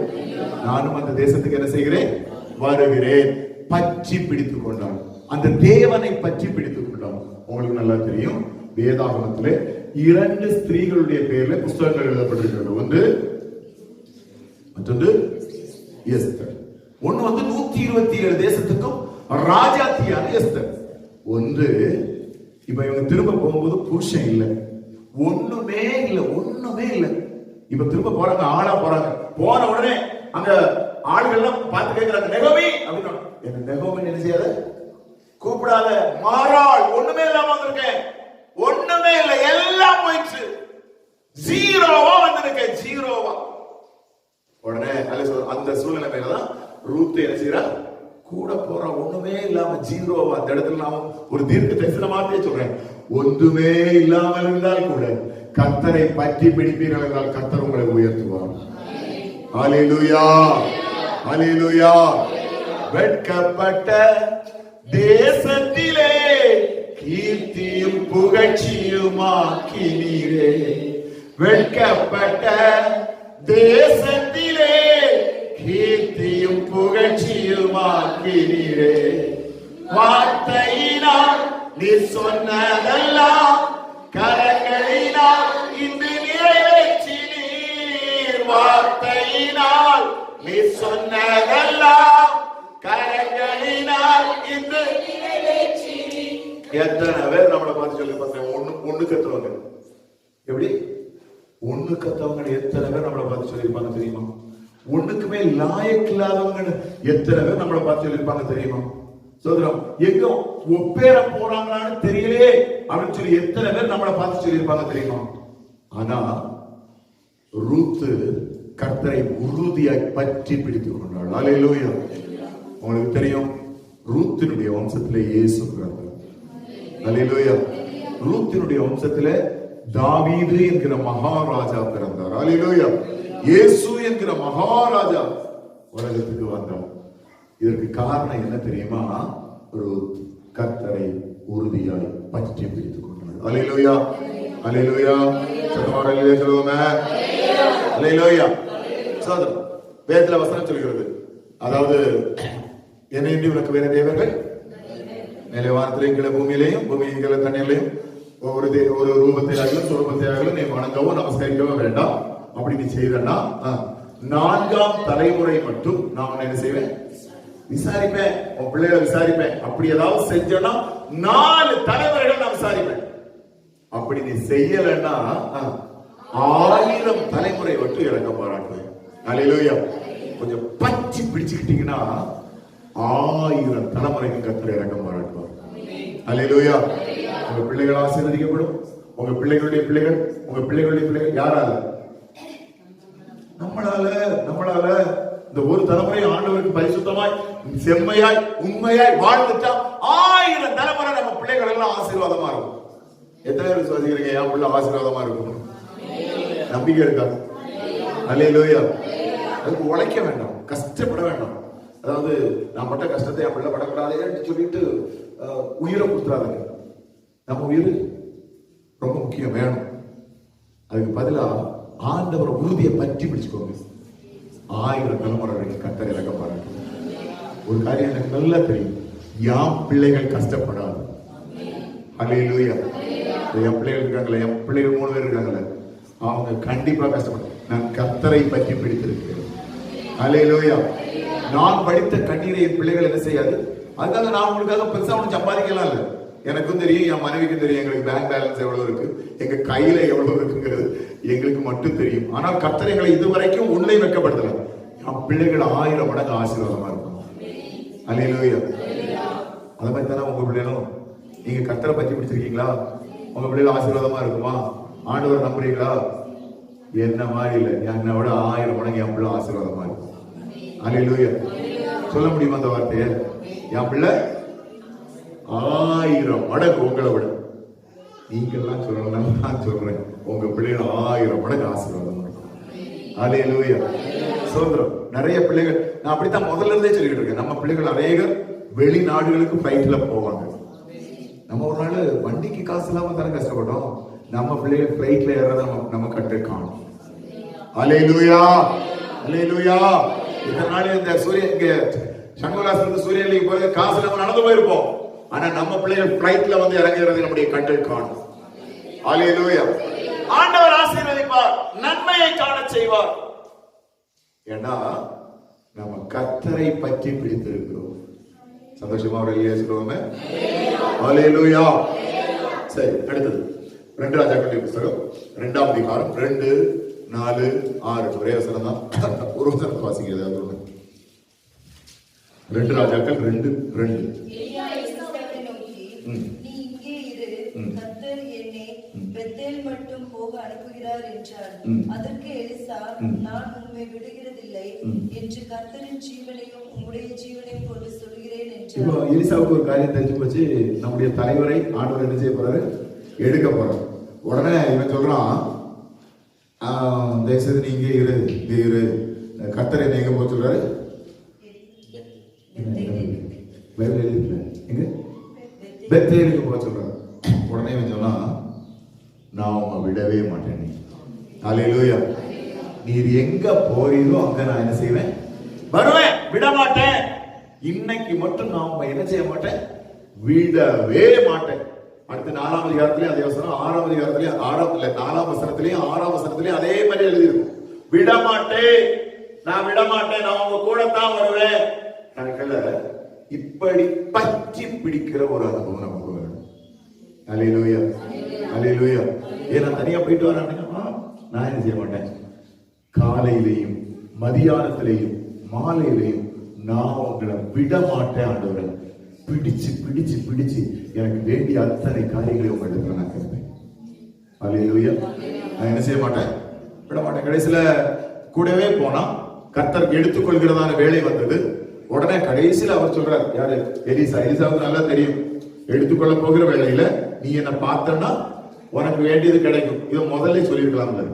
நானும் அந்த தேசத்துக்கு என்ன செய்கிறேன்? வருகிறேன். பற்றி பிடித்துக் கொண்டான். அந்த தேவனை பற்றி பிடித்துக் கொண்டான். உங்களுக்கு நல்லா தெரியும், வேதாகமத்திலே 2 ஸ்திரீகளுடைய பெயர்ல புஸ்தகங்கள் எழுதப்பட்டிருக்கிறது. ஒன்று மற்றொன்று எஸ்தர். ஒன்னு 127 தேசத்துக்கும் ராஜாத்தியான எஸ்தர். ஒன்று இப்ப இவங்க திரும்ப போகும்போது புருஷன் இல்ல, ஒண்ணுமே இல்ல. இப்ப திரும்ப போறாங்க, ஆளா போறாங்க. போன உடனே அங்க ஆள்கள்லாம் பார்த்து கேட்கிறாங்க, நெகோமி அப்படின்னு. என்ன நெகோமி என்ன செய்யாத, கூப்பிடாத, மாறாள், ஒண்ணுமே இல்லாம வந்திருக்கேன், ஒண்ணுமே இல்ல, எல்லாம் போயிடுச்சு, ஜீரோவா வந்திருக்கேன், ஜீரோவா. உடனே அந்த சூழ்நிலை மேலதான் ரூத் என்ன செய்யறா? கூட போற. ஒண்ணுமே இல்லாம ஜீரோவா. அந்த இடத்துல நாம ஒரு தீர்க்க தரிசனமாகவே சொல்றேன், ஒன்றுமே இல்லாமல் இருந்தால் கூட கர்த்தரை பற்றி பிடிப்பீர்கள் என்றால் கர்த்தர் உங்களை உயர்த்துவார். அல்லேலூயா, அல்லேலூயா. வெட்கப்பட்ட தேசத்திலே கீர்த்தியும் புகழ்ச்சியுமாக்கினீரே. வெட்கப்பட்ட தேசத்திலே கீர்த்தியும் புகழ்ச்சியுமாக்கினீரே. வார்த்தையினால் நீ சொன்னதெல்லாம் கரங்களினால் இன்று நிறைவேற்றினீர். வார்த்தையினால் நீ சொன்னதெல்லாம் கரங்களினால் இன்று நிறைவேற்றினீர். எத்தனை பேர் நம்மளை பார்த்து சொல்லி பார்த்தேன், ஒண்ணு கத்துவாங்க. எப்படி ஒண்ணு கத்தவங்க எத்தனை பேர் நம்மளை பார்த்து சொல்லியிருப்பாங்க தெரியுமா? ஒண்ணுக்குமே லாயக்கு இல்லாதவங்க எத்தனை பேர் நம்மளை பார்த்து சொல்லியிருப்பாங்க தெரியுமா? சோதரம் எங்க ஒப்பேர போறாங்களான்னு தெரியலையே அப்படின்னு சொல்லி எத்தனை பேர் நம்மளை பார்த்து சொல்லியிருப்பாங்க தெரியுமா? ஆனா ரூத்து கர்த்தரை உறுதியாய் பற்றி பிடித்துக் கொண்டாள். அல்லேலூயா. உங்களுக்கு தெரியும், ரூத்தினுடைய வம்சத்திலே இயேசு பிறந்தார். அல்லேலூயா. ரூத்தினுடைய வம்சத்திலே தாவீது என்கிற மகாராஜா பிறந்தார். அல்லேலூயா. இயேசு என்கிற மகாராஜா உலகத்துக்கு வந்தார். இதற்கு காரணம் என்ன தெரியுமா? ரூத் கர்த்தரை உறுதியாய் பற்றி பிடித்துக் கொண்டார். அல்லேலூயா, அல்லேலூயா. சத்தமாக சொல்லுவோமே, அல்லேலூயா. சோதரம் வேதத்துல வசனம் சொல்கிறது, அதாவது என்னையின்றி உனக்கு வேற தேவர்கள் மேலே வானத்திலையும் கீழே பூமியிலையும் பூமியின் கீழே தண்ணீர்லையும் ஒரு ரூபத்தையாகலும் சுரூபத்தையாகலும் நீ வணங்கவோ நமஸ்கரிக்கவோ வேண்டாம். அப்படி நீ செய்தனா 4ஆம் தலைமுறை மட்டும் நான் என்ன செய்வேன், விசாரிப்பேன். உன் பிள்ளைகளை விசாரிப்பேன். அப்படி ஏதாவது செஞ்சனா 4 தலைமுறைகள் நான் விசாரிப்பேன். அப்படி நீ செய்யலன்னா 1000 தலைமுறை மட்டும் இறங்க பாராட்டுவேன். அல்லேலூயா. கொஞ்சம் பற்றி பிடிச்சுக்கிட்டீங்கன்னா 1000 தலைமுறைக்கு கர்த்தர் இறங்க பாராட்டுவார். அல்லேலூயா. உங்க பிள்ளைகள் ஆசீர்வதிக்கப்படும். உங்க பிள்ளைகளுடைய பிள்ளைகள், உங்க பிள்ளைகளுடைய பிள்ளைகள் யாரால? நம்மளால இந்த ஒரு தலைமுறை ஆண்டவருக்கு பரிசுத்தமாய் செம்மையாய் உண்மையாய் வாழ்ந்துட்டா 1000 தலைமுறை நம்ம பிள்ளைகள் எல்லாம் ஆசீர்வாதமா இருக்கும். எத்தனை பேர் விசுவாசிக்கிறீங்க என் பிள்ளை ஆசீர்வாதமா இருக்கும்? நம்பிக்கை இருக்கா? அல்லேலூயா. அதுக்கு உழைக்க வேண்டாம், கஷ்டப்பட வேண்டாம். அதாவது நான் பட்ட கஷ்டத்தை என் பிள்ளை படக்கூடாதுன்னு சொல்லிட்டு உயிரை கொடுத்துறாதுங்க. நம்ம உயிர் ரொம்ப முக்கியம், வேணும். அதுக்கு பதிலா ஆண்டவரை உறுதியை பற்றி பிடிச்சுக்கோங்க. 1000 தலைமுறை வரைக்கும் கர்த்தர் இறங்க பாருங்க. ஒரு காரியம் எனக்கு நல்லா தெரியும், என் பிள்ளைகள் கஷ்டப்படாது. அல்லேலூயா. என் பிள்ளைகள் இருக்காங்களே, என் பிள்ளைகள் 3 பேர் இருக்காங்களே, அவங்க கண்டிப்பா கஷ்டப்படும். நான் கர்த்தரை பற்றி பிடித்திருக்கிறேன். அல்லேலூயா. நான் படித்த கண்ணீரை என் பிள்ளைகள் என்ன செய்யாது. அதுக்காக நான் உங்களுக்காக பெருசா ஒன்றும் சம்பாதிக்கலாம் இல்லை. எனக்கும் தெரியும், என் மனைவிக்கும் தெரியும், எங்களுக்கு பேங்க் பேலன்ஸ் எவ்வளவு இருக்கு, எங்க கையில எவ்வளவு இருக்குங்கிறது எங்களுக்கு மட்டும் தெரியும். ஆனால் கர்த்தர் எங்களை இதுவரைக்கும் உள்ளே வைக்கப்படுத்தல. என் பிள்ளைகள் 1000 மடங்கு ஆசீர்வாதமா இருக்கும். அல்லேலூயா. அதை மாதிரி தானே உங்க பிள்ளைகளும். நீங்க கர்த்தரை பற்றி பிடிச்சிருக்கீங்களா? உங்க பிள்ளைகள் ஆசீர்வாதமா இருக்குமா? ஆண்டவர் நம்புறீங்களா? என்ன மாதிரி இல்லை, என்னை விட 1000 மடங்கு என் பிள்ளை ஆசீர்வாதமா இருக்கும். அல்லேலூயா. சொல்ல முடியுமா அந்த வார்த்தையை? என் பிள்ளை 1000 மடங்கு உங்களை விட. நீங்கெல்லாம் சொல்லணும், நான் சொல்றேன், உங்க பிள்ளைகள் 1000 மடங்கு ஆசீர்வாதமா இருக்கும். அல்லேலூயா. சுதந்திரம். நிறைய பிள்ளைகள், நான் அப்படித்தான் முதல்ல இருந்தே சொல்லிட்டு இருக்கேன், நம்ம பிள்ளைகள் அநேகர் வெளிநாடுகளுக்கு பிளைட்ல போவாங்க. நம்ம ஒரு நாள் வண்டிக்கு காசு இல்லாம தானே கஷ்டப்பட்டோம். நம்ம பிள்ளைகள் பிளைட்ல ஏறத நம்ம கண்டு காணும். அல்லேலூயா. அல்லேலூயா. இதனால இந்த இங்க சண்முகராசன் சூரியனுக்கு போய் காசு நம்ம நடந்து போயிருப்போம். ஆனா நம்ம பிள்ளைகள் பிளைட்ல வந்து இறங்குறது நம்முடைய கண்கள் காணும். அல்லேலூயா. ஆண்டவர் ஆசீர்வதிப்பார், நன்மையை காண செய்வார். ஏன்னா நம்ம கர்த்தரை பற்றி பிடித்திருக்கிறோம். சந்தோஷமா ஒரு இல்லையா சொல்லுவோமே? அல்லேலூயா. சரி, அடுத்தது 2 ராஜாக்களுடைய புத்தகம் 2ஆம் அதிகாரம் 2, 4, 6 ஒரே வசனம் தான். ஒரு வசனத்தை வாசிக்கிறது. அது ஒண்ணு. 2 ராஜாக்கள் 2, 2. நீ இங்கே இரு, கர்த்தர் என்னை பெத்தேல் மட்டும் போக அனுப்புகிறார் என்றார். அதற்கு எலிசா, நான் உம்மை விடுகிறதில்லை என்று கர்த்தரின் ஜீவனையும் உம்முடைய ஜீவனையும் கொண்டு சொல்கிறேன் என்றார். இப்போ எலிசாவுக்கு ஒரு காரியம் தெரிஞ்சு போச்சு, நம்முடைய தலைவரை ஆண்டவர் என்ன செய்ய போறாரு, எடுக்க போறாரு. உடனே இவன் சொல்றான், தயவுசெய்து நீ இங்கே இரு, கர்த்தர் என்ன எங்க போக சொல்றாரு? பெத்தேலுக்கு போக சொல்றாரு. உடனே இவன் சொன்னா, நான் உன்னை விடவே மாட்டேன். அல்லேலூயா. நீர் எங்க போறீரோ அங்க நான் என்ன செய்வேன், வருவேன், விட மாட்டேன். இன்னைக்கு மட்டும் நான் உன்னை என்ன செய்ய மாட்டேன், விடவே மாட்டேன். அடுத்து 4ஆம் அதிகாரத்திலே அதே வசனம், 6ஆம் அதிகாரத்திலே 4ஆம் வசனத்திலேயும் 6ஆம் வசனத்திலேயும் அதே மாதிரி எழுதியிருக்கும். விட மாட்டேன், நான் விட மாட்டேன், நான் உங்க கூட தான் வருவேன். இப்படி பற்றி பிடிக்கிற ஒரு அனுபவம் நமக்கு வேணும். அல்லேலூயா. அல்லேலூயா. ஏன்னா தனியா போயிட்டு வரேன் அப்படின்னா நான் என்ன செய்ய மாட்டேன், காலையிலையும் மதியானத்திலையும் மாலையிலையும் நான் உங்களை விட மாட்டேன். ஆண்டவரை பிடிச்சு பிடிச்சு பிடிச்சு எனக்கு வேண்டிய அத்தனை காரியங்களை உங்களுக்கு நான் கேட்பேன். அல்லேலூயா. நான் என்ன செய்ய மாட்டேன், விட மாட்டேன். கடைசியில கூடவே போனா கர்த்தர் எடுத்துக்கொள்கிறதான வேலை வந்தது. உடனே கடைசியில் அவர் சொல்றார், யாரு? எலிசாவுக்கு நல்லா தெரியும், எடுத்துக்கொள்ள போகிற வேலையில நீ என்ன பார்த்தன்னா உனக்கு வேண்டியது கிடைக்கும். இதை முதல்ல சொல்லிருக்கலாம்ல.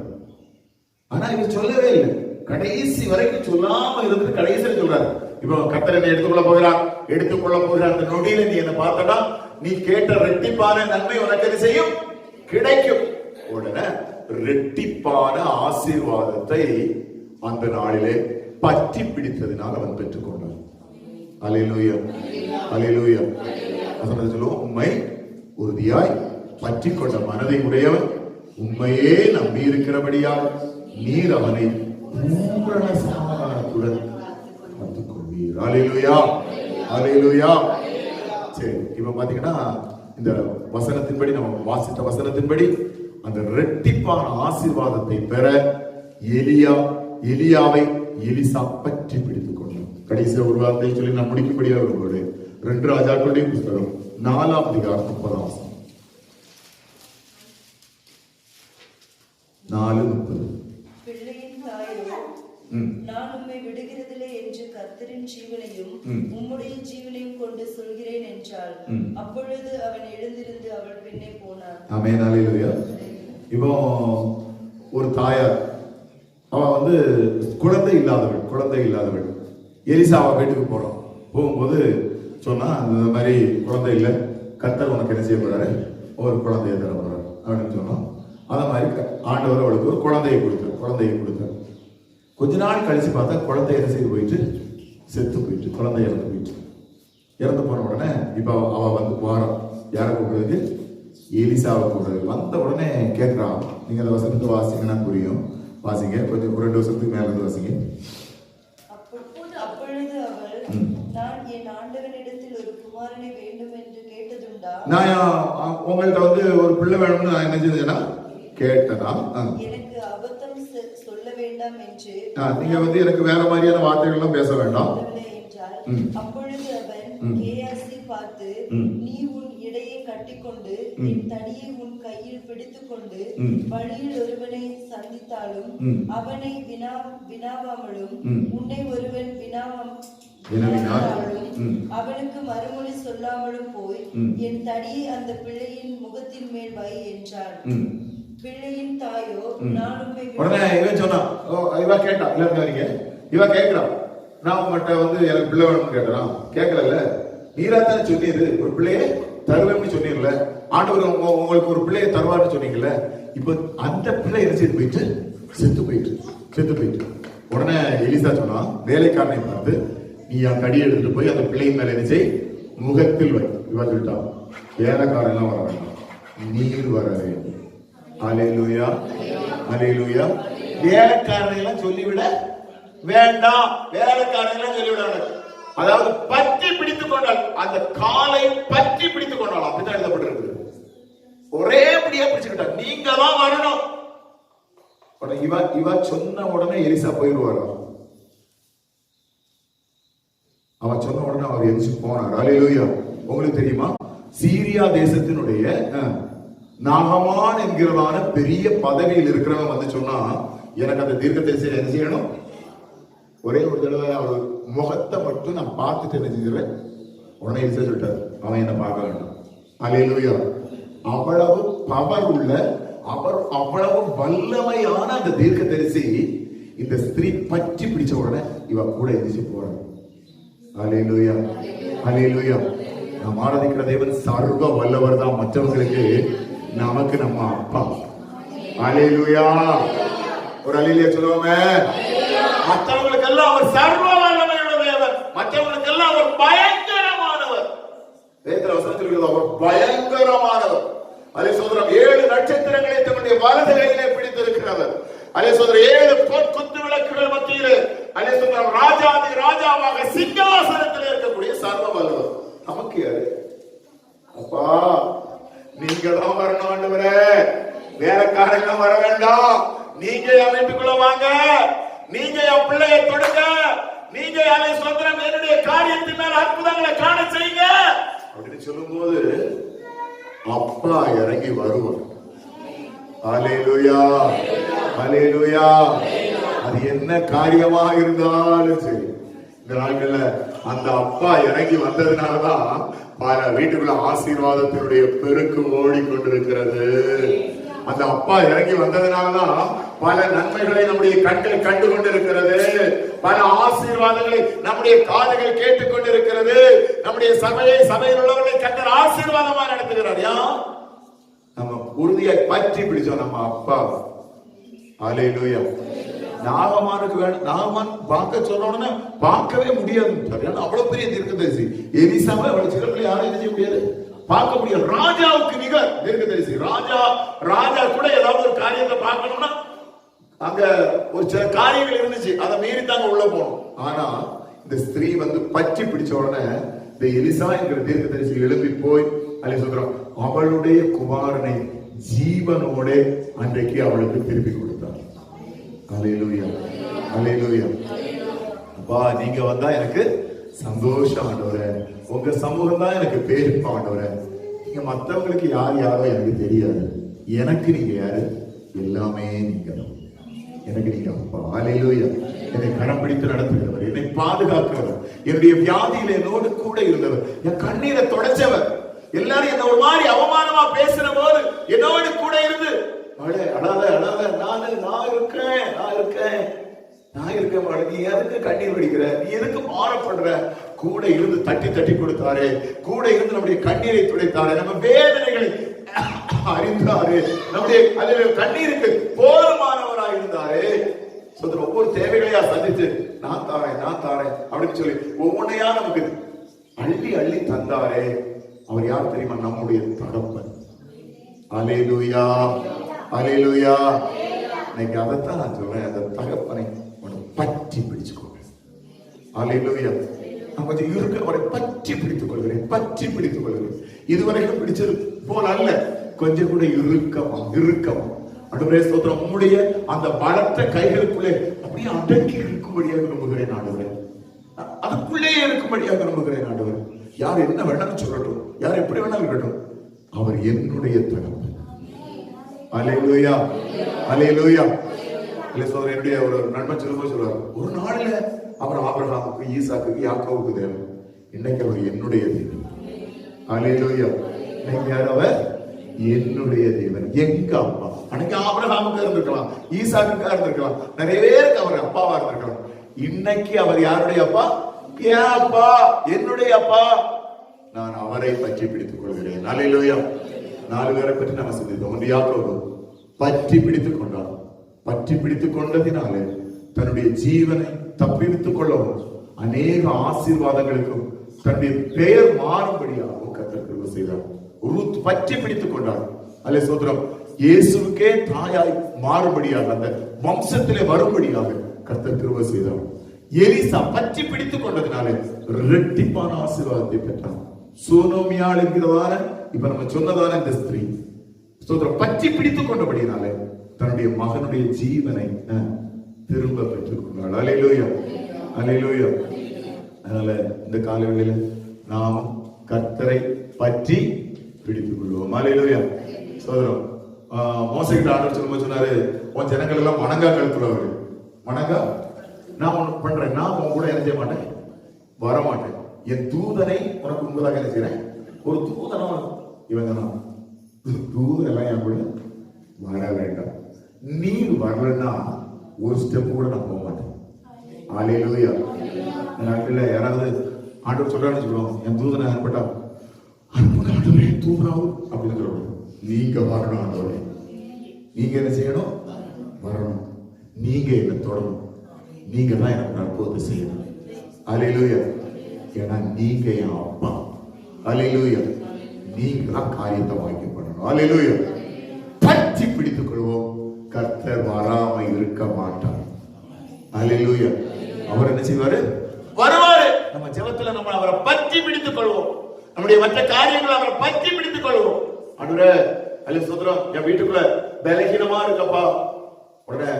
ஆனா இவ சொல்லவே இல்லை, கடைசி வரைக்கும் சொல்லாம இருந்துட்டு கடைசியில் சொல்றாரு, இப்போ கர்த்தர் என்ன எடுத்துக்கொள்ள போகிறார், அந்த நொடியில நீ என்ன பார்த்தனா நீ கேட்ட ரெட்டிப்பான நன்மை உனக்கு என்ன செய்யும், கிடைக்கும். உடனே ரெட்டிப்பான ஆசீர்வாதத்தை அந்த நாளிலே பற்றி பிடித்ததினால் அவன் பெற்றுக்கொண்டான். அல்லேலூயா, அல்லேலூயா. வசனத்தை சொல்லுவோம், உம்மை உறுதியாய் பற்றி கொண்ட மனதை உடையவன் உண்மையே நம்பி இருக்கிறபடியால் நீர் அவனை பூரண சமாதானத்துடன் காத்துக் கொள்வீர். அல்லேலூயா, அல்லேலூயா. சரி, இப்ப பாத்தீங்கன்னா இந்த வசனத்தின்படி, நம்ம வாசித்த வசனத்தின்படி அந்த இரட்டிப்பான ஆசீர்வாதத்தை பெற எலியாவை எலிசா பற்றி பிடித்துக் கொண்டார். கடைசியா ஒரு வார்த்தை சொல்லி நான் முடிக்கும்படியா விரும்புகிறேன். 2 ராஜாக்களுடைய புத்தகம் 4ஆம் அதிகாரம் 30ஆம் வசனம். 4:30. பிள்ளையின் தாயோ, நான் உம்மை விடுகிறதில்லை என்று கர்த்தரின் ஜீவனையும் உம்முடைய ஜீவனையும் கொண்டு சொல்கிறேன் என்றாள். அப்பொழுது அவன் எழுந்திருந்து அவள் பின்னே போனான். ஆமென், அல்லேலூயா. இப்போ ஒரு தாயார், அவ வந்து குழந்தை இல்லாதவள் எலிசாவா வீட்டுக்கு போறோம். போகும்போது சொன்னா, இந்த மாதிரி குழந்தை இல்லை, கர்த்தர் உனக்கு என்ன செய்ய போறாரு, ஒரு குழந்தையை தர போறாரு அப்படின்னு சொன்னோம். அத மாதிரி ஆண்டவர் அவளுக்கு ஒரு குழந்தையை கொடுத்தார். கொஞ்ச நாள் கழிச்சு பார்த்தா குழந்தை என்ன செய்து போயிட்டு, செத்து போயிட்டு, குழந்தை இறந்து போயிட்டு. இறந்து போன உடனே இப்ப அவ வந்து வாரம் யாரை கூப்பிடுறதுக்கு, எலிசாவை கூப்பிடுறது. வந்த உடனே கேட்கிறான். நீங்க அந்த வசனத்தை வாசிங்கன்னா புரியும், வாசிங்க. கொஞ்சம் 2 வருஷத்துக்கு மேல இருந்து வாசிங்க. அப்பொழுது அவள், நான் என் ஆண்டவனிடத்தில் ஒரு குமாரனை வேண்டும் என்று கேட்டதுண்டா? நான் உங்கள்ட்ட வந்து ஒரு பிள்ளை வேணும்னு நான் என்ன செஞ்சேன்னா கேட்டனா, எனக்கு அபத்தம் சொல்ல வேண்டாம் என்று நீங்க வந்து எனக்கு வேற மாதிரியான வார்த்தைகள் எல்லாம் பேச வேண்டாம் என்றால். அப்பொழுது அவன் கேயாசி பார்த்து, நீ உன் இடையை கட்டிக்கொண்டு என் தடியை உன் கையில் பிடித்துக் கொண்டு வழியில் ஒருவனை சந்தித்தாலும் அவனை வினாவாமலும் உன்னை ஒருவன் அவனுக்கு மறுமொழி சொல்லாமலும் போய் என் தடியை அந்த பிள்ளையின் முகத்தின் மேல் வை என்றான். பிள்ளையின் தாயோ, நான் உம்மை உடனே இவன் சொன்னான். இவ கேட்டா, இவ கேட்கிறான், நான் உங்கள்கிட்ட வந்து எனக்கு பிள்ளை வேணும்னு கேட்கறான். கேட்கல, நீராத்தான் சொன்னீரு ஒரு பிள்ளையை தருவேன்னு சொன்னீங்கல்ல, ஆண்டவர் உங்களுக்கு ஒரு பிள்ளையை தருவான்னு சொன்னீங்கல்ல, இப்ப அந்த பிள்ளை என்ன செய்து போயிட்டு செத்து போயிட்டு. உடனே எலிசா சொன்னா, வேலைக்காரனை பார்த்து, நீ என் கடி எடுத்துட்டு போய் அந்த பிள்ளையின் மேல என்ன செய், முகத்தில் வை. இவன் சொல்லிட்டா, வேலைக்காரன் எல்லாம் வர வேண்டாம், நீர் வர வேண்டும். அல்லேலூயா, அல்லேலூயா. வேலைக்காரனை எல்லாம் சொல்லிவிட வேண்டாம், வேலைக்காரனை எல்லாம் சொல்லிவிட. அதாவது பற்றி பிடித்துக் கொண்டாள், அந்த காலை பற்றி பிடித்துக் கொண்டாள். அப்படிதான் எழுதப்பட்டிருக்கு. ஒரே படியா பிடிச்சுக்கிட்டா, நீங்க தான் வரணும். இவ சொன்ன உடனே எலிசா போயிடுவாரா? அவன் சொன்ன உடனே அவர் எரிச்சு போனார். அல்லேலூயா. உங்களுக்கு தெரியுமா, சீரியா தேசத்தினுடைய நாகமான் என்கிறதான பெரிய பதவியில் இருக்கிறவன் வந்து சொன்னா, எனக்கு அந்த தீர்க்கதரிசியை என்ன செய்யணும், ஒரே ஒரு தடவை அவர் முகத்தை மட்டும் நான் பார்த்துட்டு என்ன செஞ்சிருவேன். உடனே எலிசா சொல்லிட்டார், அவன் என்ன பார்க்க வேண்டாம். அல்லேலூயா. அவ்வளவு பவர் உள்ள, அவ்வளவு வல்லமையான அந்த தீர்க்கதரிசி இந்த ஸ்திரீ பற்றி பிடிச்ச உடனே இவ கூட எதிர்த்து போறான். அல்லேலூயா, அல்லேலூயா. நாம் ஆராதிக்கிற தேவன் சர்வ வல்லவர் தான். மற்றவர்களுக்கு நமக்கு நம்ம அப்பா. அல்லேலூயா. ஒரு அல்லேலூயா சொல்லுவோமே. மற்றவங்களுக்கு எல்லாம் அவர் சர்வ வல்லமையுள்ள தேவன், மற்றவங்களுக்கு எல்லாம் அவர் பயங்கரமானவர். வேதத்துல வசனம் சொல்கிறது, அவர் பயங்கரமானவர். அதே சோதரம் 7 நட்சத்திரங்களை தன்னுடைய வலது கையிலே பிடித்திருக்கிறவர். அதே சோதரம் 7 குத்து விளக்குகள் மத்தியிலே அதே சோதரம் ராஜாதி ராஜாவாக சிங்காசனத்தில் இருக்கக்கூடிய சர்வ வல்லவர். நமக்கு யாரு அப்பா? நீங்க தான் வரணும் ஆண்டவரே, வேலைக்காரங்க வர வேண்டாம். நீங்க என் வீட்டுக்குள்ள வாங்க, நீங்க என் பிள்ளையை தொடுங்க, நீங்க அதை சுதந்திரம் என்னுடைய காரியத்தின் மேல் அற்புதங்களை காண செய்யுங்க அப்படின்னு சொல்லும் போது அப்பா இறங்கி வருவார். அல்லேலூயா, அல்லேலூயா. அது என்ன காரியமாக இருந்தாலும் சரி, இந்த நாட்கள்ல அந்த அப்பா இறங்கி வந்ததுனாலதான் பல வீட்டுக்குள்ள ஆசீர்வாதத்தினுடைய பெருக்கு ஓடிக்கொண்டிருக்கிறது. அந்த அப்பா இறங்கி வந்ததுனாலதான் பல நன்மைகளை நம்முடைய கண்கள் கண்டு கொண்டிருக்கிறது, பல ஆசீர்வாதங்களை நம்முடைய காதுகள் கேட்டுக் கொண்டிருக்கிறது. நம்முடைய சபையில் உள்ளவர்களை கண்டர் ஆசீர்வாதமா நடத்துகிறார். நம்ம உறுதியை பற்றி பிடிச்சோம் நம்ம அப்பா. அல்லேலூயா, நாகமானுக்கு வேணும். நாகமான் பார்க்க சொன்னோன்னு பார்க்கவே முடியாது. அவ்வளவு பெரிய தீர்க்கதரிசி. எலிசாவை அவளை சிறப்பில் யாரும் என்ன செய்ய முடியாது, பார்க்க முடியாது. ராஜாவுக்கு நிகர் தீர்க்கதரிசி. ராஜா கூட ஏதாவது ஒரு காரியத்தை பார்க்கணும்னா அங்க ஒரு சில காரியங்கள் இருந்துச்சு, அதை மீறி தாங்க உள்ள போகணும். ஆனா இந்த ஸ்திரீ பற்றி பிடிச்ச உடனே இந்த எலிசா என்கிற தீர்க்கதரிசி எழுப்பி போய் அல்ல சொல்றான், அவளுடைய குமாரனை ஜீவனோட அன்றைக்கு அவளுக்கு திருப்பி கொடுத்தார். அல்லேலூயா, அல்லேலூயா. அப்பா நீங்க வந்தா எனக்கு சந்தோஷம் ஆண்டவரே, உங்க சமூகம் தான் எனக்கு பேரு ஆண்டவரே. நீங்க மற்றவங்களுக்கு யாரோ எனக்கு தெரியாது, எனக்கு நீங்க யாரு, எல்லாமே நீங்க தான். எனக்கு நீங்க அப்பா. அல்லேலூயா. என்னை கரம் பிடித்து நடத்துகிறவர், என்னை பாதுகாக்கிறவர், என்னுடைய வியாதியில என்னோடு கூட இருந்தவர், என் கண்ணீரை தொடச்சவர், எல்லாரும் என்ன ஒரு மாதிரி அவமானமா பேசுற போது என்னோடு கூட இருந்து அழாத நான் இருக்கேன் நீ எதுக்கு கண்ணீர் வடிக்கிற, நீ எதுக்கு மாறப்படுற, கூட இருந்து தட்டி தட்டி கொடுத்தாரு, கூட இருந்து நம்முடைய கண்ணீரை துடைத்தாரு, நம்ம வேதனைகளை அறிந்தாரு, நம்முடைய கண்ணீருக்கு போதுமானவராக இருந்தாரு. ஒவ்வொரு தேவைகளையா சந்திச்சு நான் தாரேன் அப்படின்னு சொல்லி ஒவ்வொன்றையா நமக்கு அள்ளி அள்ளி தந்தாரே. அவர் யார் தெரியுமா? நம்முடைய தகப்பன். அல்லேலூயா, அல்லேலூயா. இன்னைக்கு அதைத்தான் நான் சொல்றேன், அந்த தகப்பனை பற்றி பிடிச்சுக்கோங்க. அல்லேலூயா. நான் கொஞ்சம் அவரை பற்றி பிடித்துக் கொள்கிறேன். இதுவரைக்கும் பிடிச்சது போல அல்ல, கொஞ்சம் கூட இறுக்கமா. ஆண்டவரே ஸ்தோத்திரம். உம்முடைய அந்த பலத்த கைகளுக்குள்ளே அப்படியே அடக்கி இருக்கும்படியாக நம்புகிறேன் ஆண்டவரே, அதுக்குள்ளே இருக்கும்படியாக நம்புகிறேன் ஆண்டவரே. யார் என்ன வேணாலும் சொல்லட்டும், யார் எப்படி வேணாலும் இருக்கட்டும், அவர் என்னுடைய தகப்பன். அல்லேலூயா, அல்லேலூயா. என்னுடைய ஒரு நண்பன் சொல்லுவார், ஒரு நாளில அவர் ஆபிரகாமுக்கு, ஈசாக்கு, யாக்கோவுக்கு தேவன், இன்னைக்கு அவர் என்னுடைய தேவன். அல்லேலூயா. இன்னைக்கு யார் அவர்? என்னுடைய தேவன். எங்க அப்பா. அன்னைக்கு ஆபிரகாமுக்கு இருந்திருக்கலாம், ஈசாக்குக்கா இருந்திருக்கலாம், நிறைய பேருக்கு அவர் அப்பாவா இருந்திருக்கலாம். இன்னைக்கு அவர் யாருடைய அப்பா? என் அப்பா, என்னுடைய அப்பா. நான் அவரை பற்றி பிடித்துக் கொள்கிறேன். அல்லேலூயா. 4 பேரை பற்றி நம்ம சிந்தித்தோம். ஒன்று யாக்கோபு பற்றி பிடித்துக் கொண்டார். பற்றி பிடித்துக் கொண்டதினாலே தன்னுடைய ஜீவனை தப்பிவித்துக் கொள்ளவும் அநேக ஆசீர்வாதங்களுக்கும் தன்னுடைய பெயர் மாறும்படியாகவும் கர்த்தர் கிருபை செய்தார். ரூத் பற்றி பிடித்துக் கொண்டார். அல்லே சோதரம். இயேசுவுக்கே தாயாய் மாறும்படியாக, அந்த வம்சத்திலே வரும்படியாக கர்த்தர் கிருபை செய்தார். எலிசா பற்றி பிடித்துக் கொண்டதினாலே இரட்டிப்பான ஆசீர்வாதத்தை பெற்றார். சோனோமியாள் என்கிறதான இப்ப நம்ம சொன்னதான இந்த ஸ்திரீ ஸ்தோத்திரம் பற்றி பிடித்துக் கொண்டபடினாலே தன்னுடைய மகனுடைய ஜீவனை திரும்ப பெற்றுக் கொண்டாள். அல்லேலூயா, அல்லேலூயா. அதனால இந்த காலவெளியில நாம் கர்த்தரை பற்றி பிடித்துக் கொள்வோம். அல்லேலூயா. சோதரம். மோசைக்கிட்ட ஆண்டவர் சொல்லும்போது சொன்னாரு, உன் ஜனங்கள் எல்லாம் வணங்கா கழுத்துள்ளவரு. வணங்கா நான் ஒண்ணு பண்றேன், நான் உன் கூட என்ன செய்ய மாட்டேன், வரமாட்டேன். என் தூதனை உனக்கு முன்பதாக என்ன செய்யறேன், ஒரு தூதனா இவங்க தான் தூதன் எல்லாம் என் கூட வர வேண்டாம். நீ வரலன்னா ஒரு ஸ்டெப் கூட நான் போக மாட்டேன். அல்லேலூயா. நாட்கள்ல யாராவது ஆண்டவர் சொல்றான்னு சொல்லுவோம், என் தூதனை ஏற்பட்டா ஆண்டவரே தூதனாவும் அப்படின்னு சொல்லுவோம். நீங்க வரணும் ஆண்டவரே, நீங்க என்ன செய்யணும், வரணும். நீங்க என்ன தொடரும், நீங்க தான் எனக்கு அற்புதத்தை செய்யணும். அல்லேலூயா. ஏன்னா நீங்க என் அப்பா. அல்லேலூயா. நீங்க தான் காரியத்தை வாங்கி பண்ணணும். அல்லேலூயா. பற்றி பிடித்துக் கொள்வோம். கர்த்தர் வராம இருக்க மாட்டார். அல்லேலூயா. அவர் என்ன செய்வாரு, வருவாரு. நம்ம ஜெபத்துல நம்ம அவரை பற்றி பிடித்துக் கொள்வோம். நம்முடைய மற்ற காரியங்களை அவரை பற்றி பிடித்துக் கொள்வோம். ஆண்டவரே அல்ல சோதரம், என் வீட்டுக்குள்ள பலகீனமா இருக்கப்பா. உடனே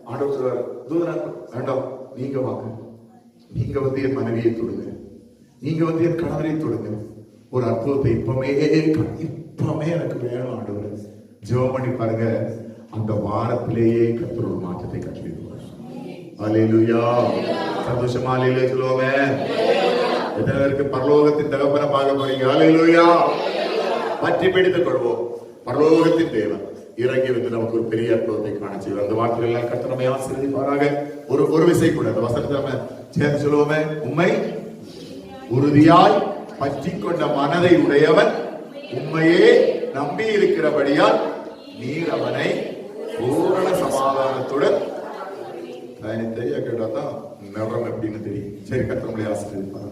ஆண்டவர் சொல்றாரு, தூதனா வேண்டாம், நீங்க வாங்க, நீங்க என் மனைவியை தொடுங்க, நீங்க என் கணவரை தொடுங்க. ஒரு அற்புதத்தை இப்பமே எனக்கு வேணும் ஆண்டவரே. ஜெபம் பண்ணி பாருங்க, அந்த வாரத்திலேயே கர்த்தர் ஒரு மாற்றத்தை கட்டளையிடுவார். அல்லேலூயா. சந்தோஷமா அல்லேலூயா சொல்லுவோமே. எத்தனை பேருக்கு பரலோகத்தின் தகப்பனை பார்க்க போறீங்க? அல்லேலூயா. பற்றி பிடித்துக் கொள்வோம். பரலோகத்தின் தேவன் இறங்கி வந்து நமக்கு ஒரு பெரிய அற்புதத்தை காண செய்வார். அந்த வார்த்தைகள் எல்லாம் கர்த்தர் நம்மை ஆசீர்வதிப்பாராக. ஒரு விசை கூட அந்த வசனத்தை நம்ம சேர்ந்து சொல்லுவோமே. உம்மை உறுதியாய் பற்றி கொண்ட மனதை உடையவன் உண்மையே நம்பி இருக்கிறபடியால் நீர் அவனை பூரண சமாதானத்துடன் எனக்கு தெரியா கேட்டா தான் நிறம் எப்படின்னு தெரியும். சரி, கர்த்தர் நம்மளை ஆசீர்வதிப்பார்.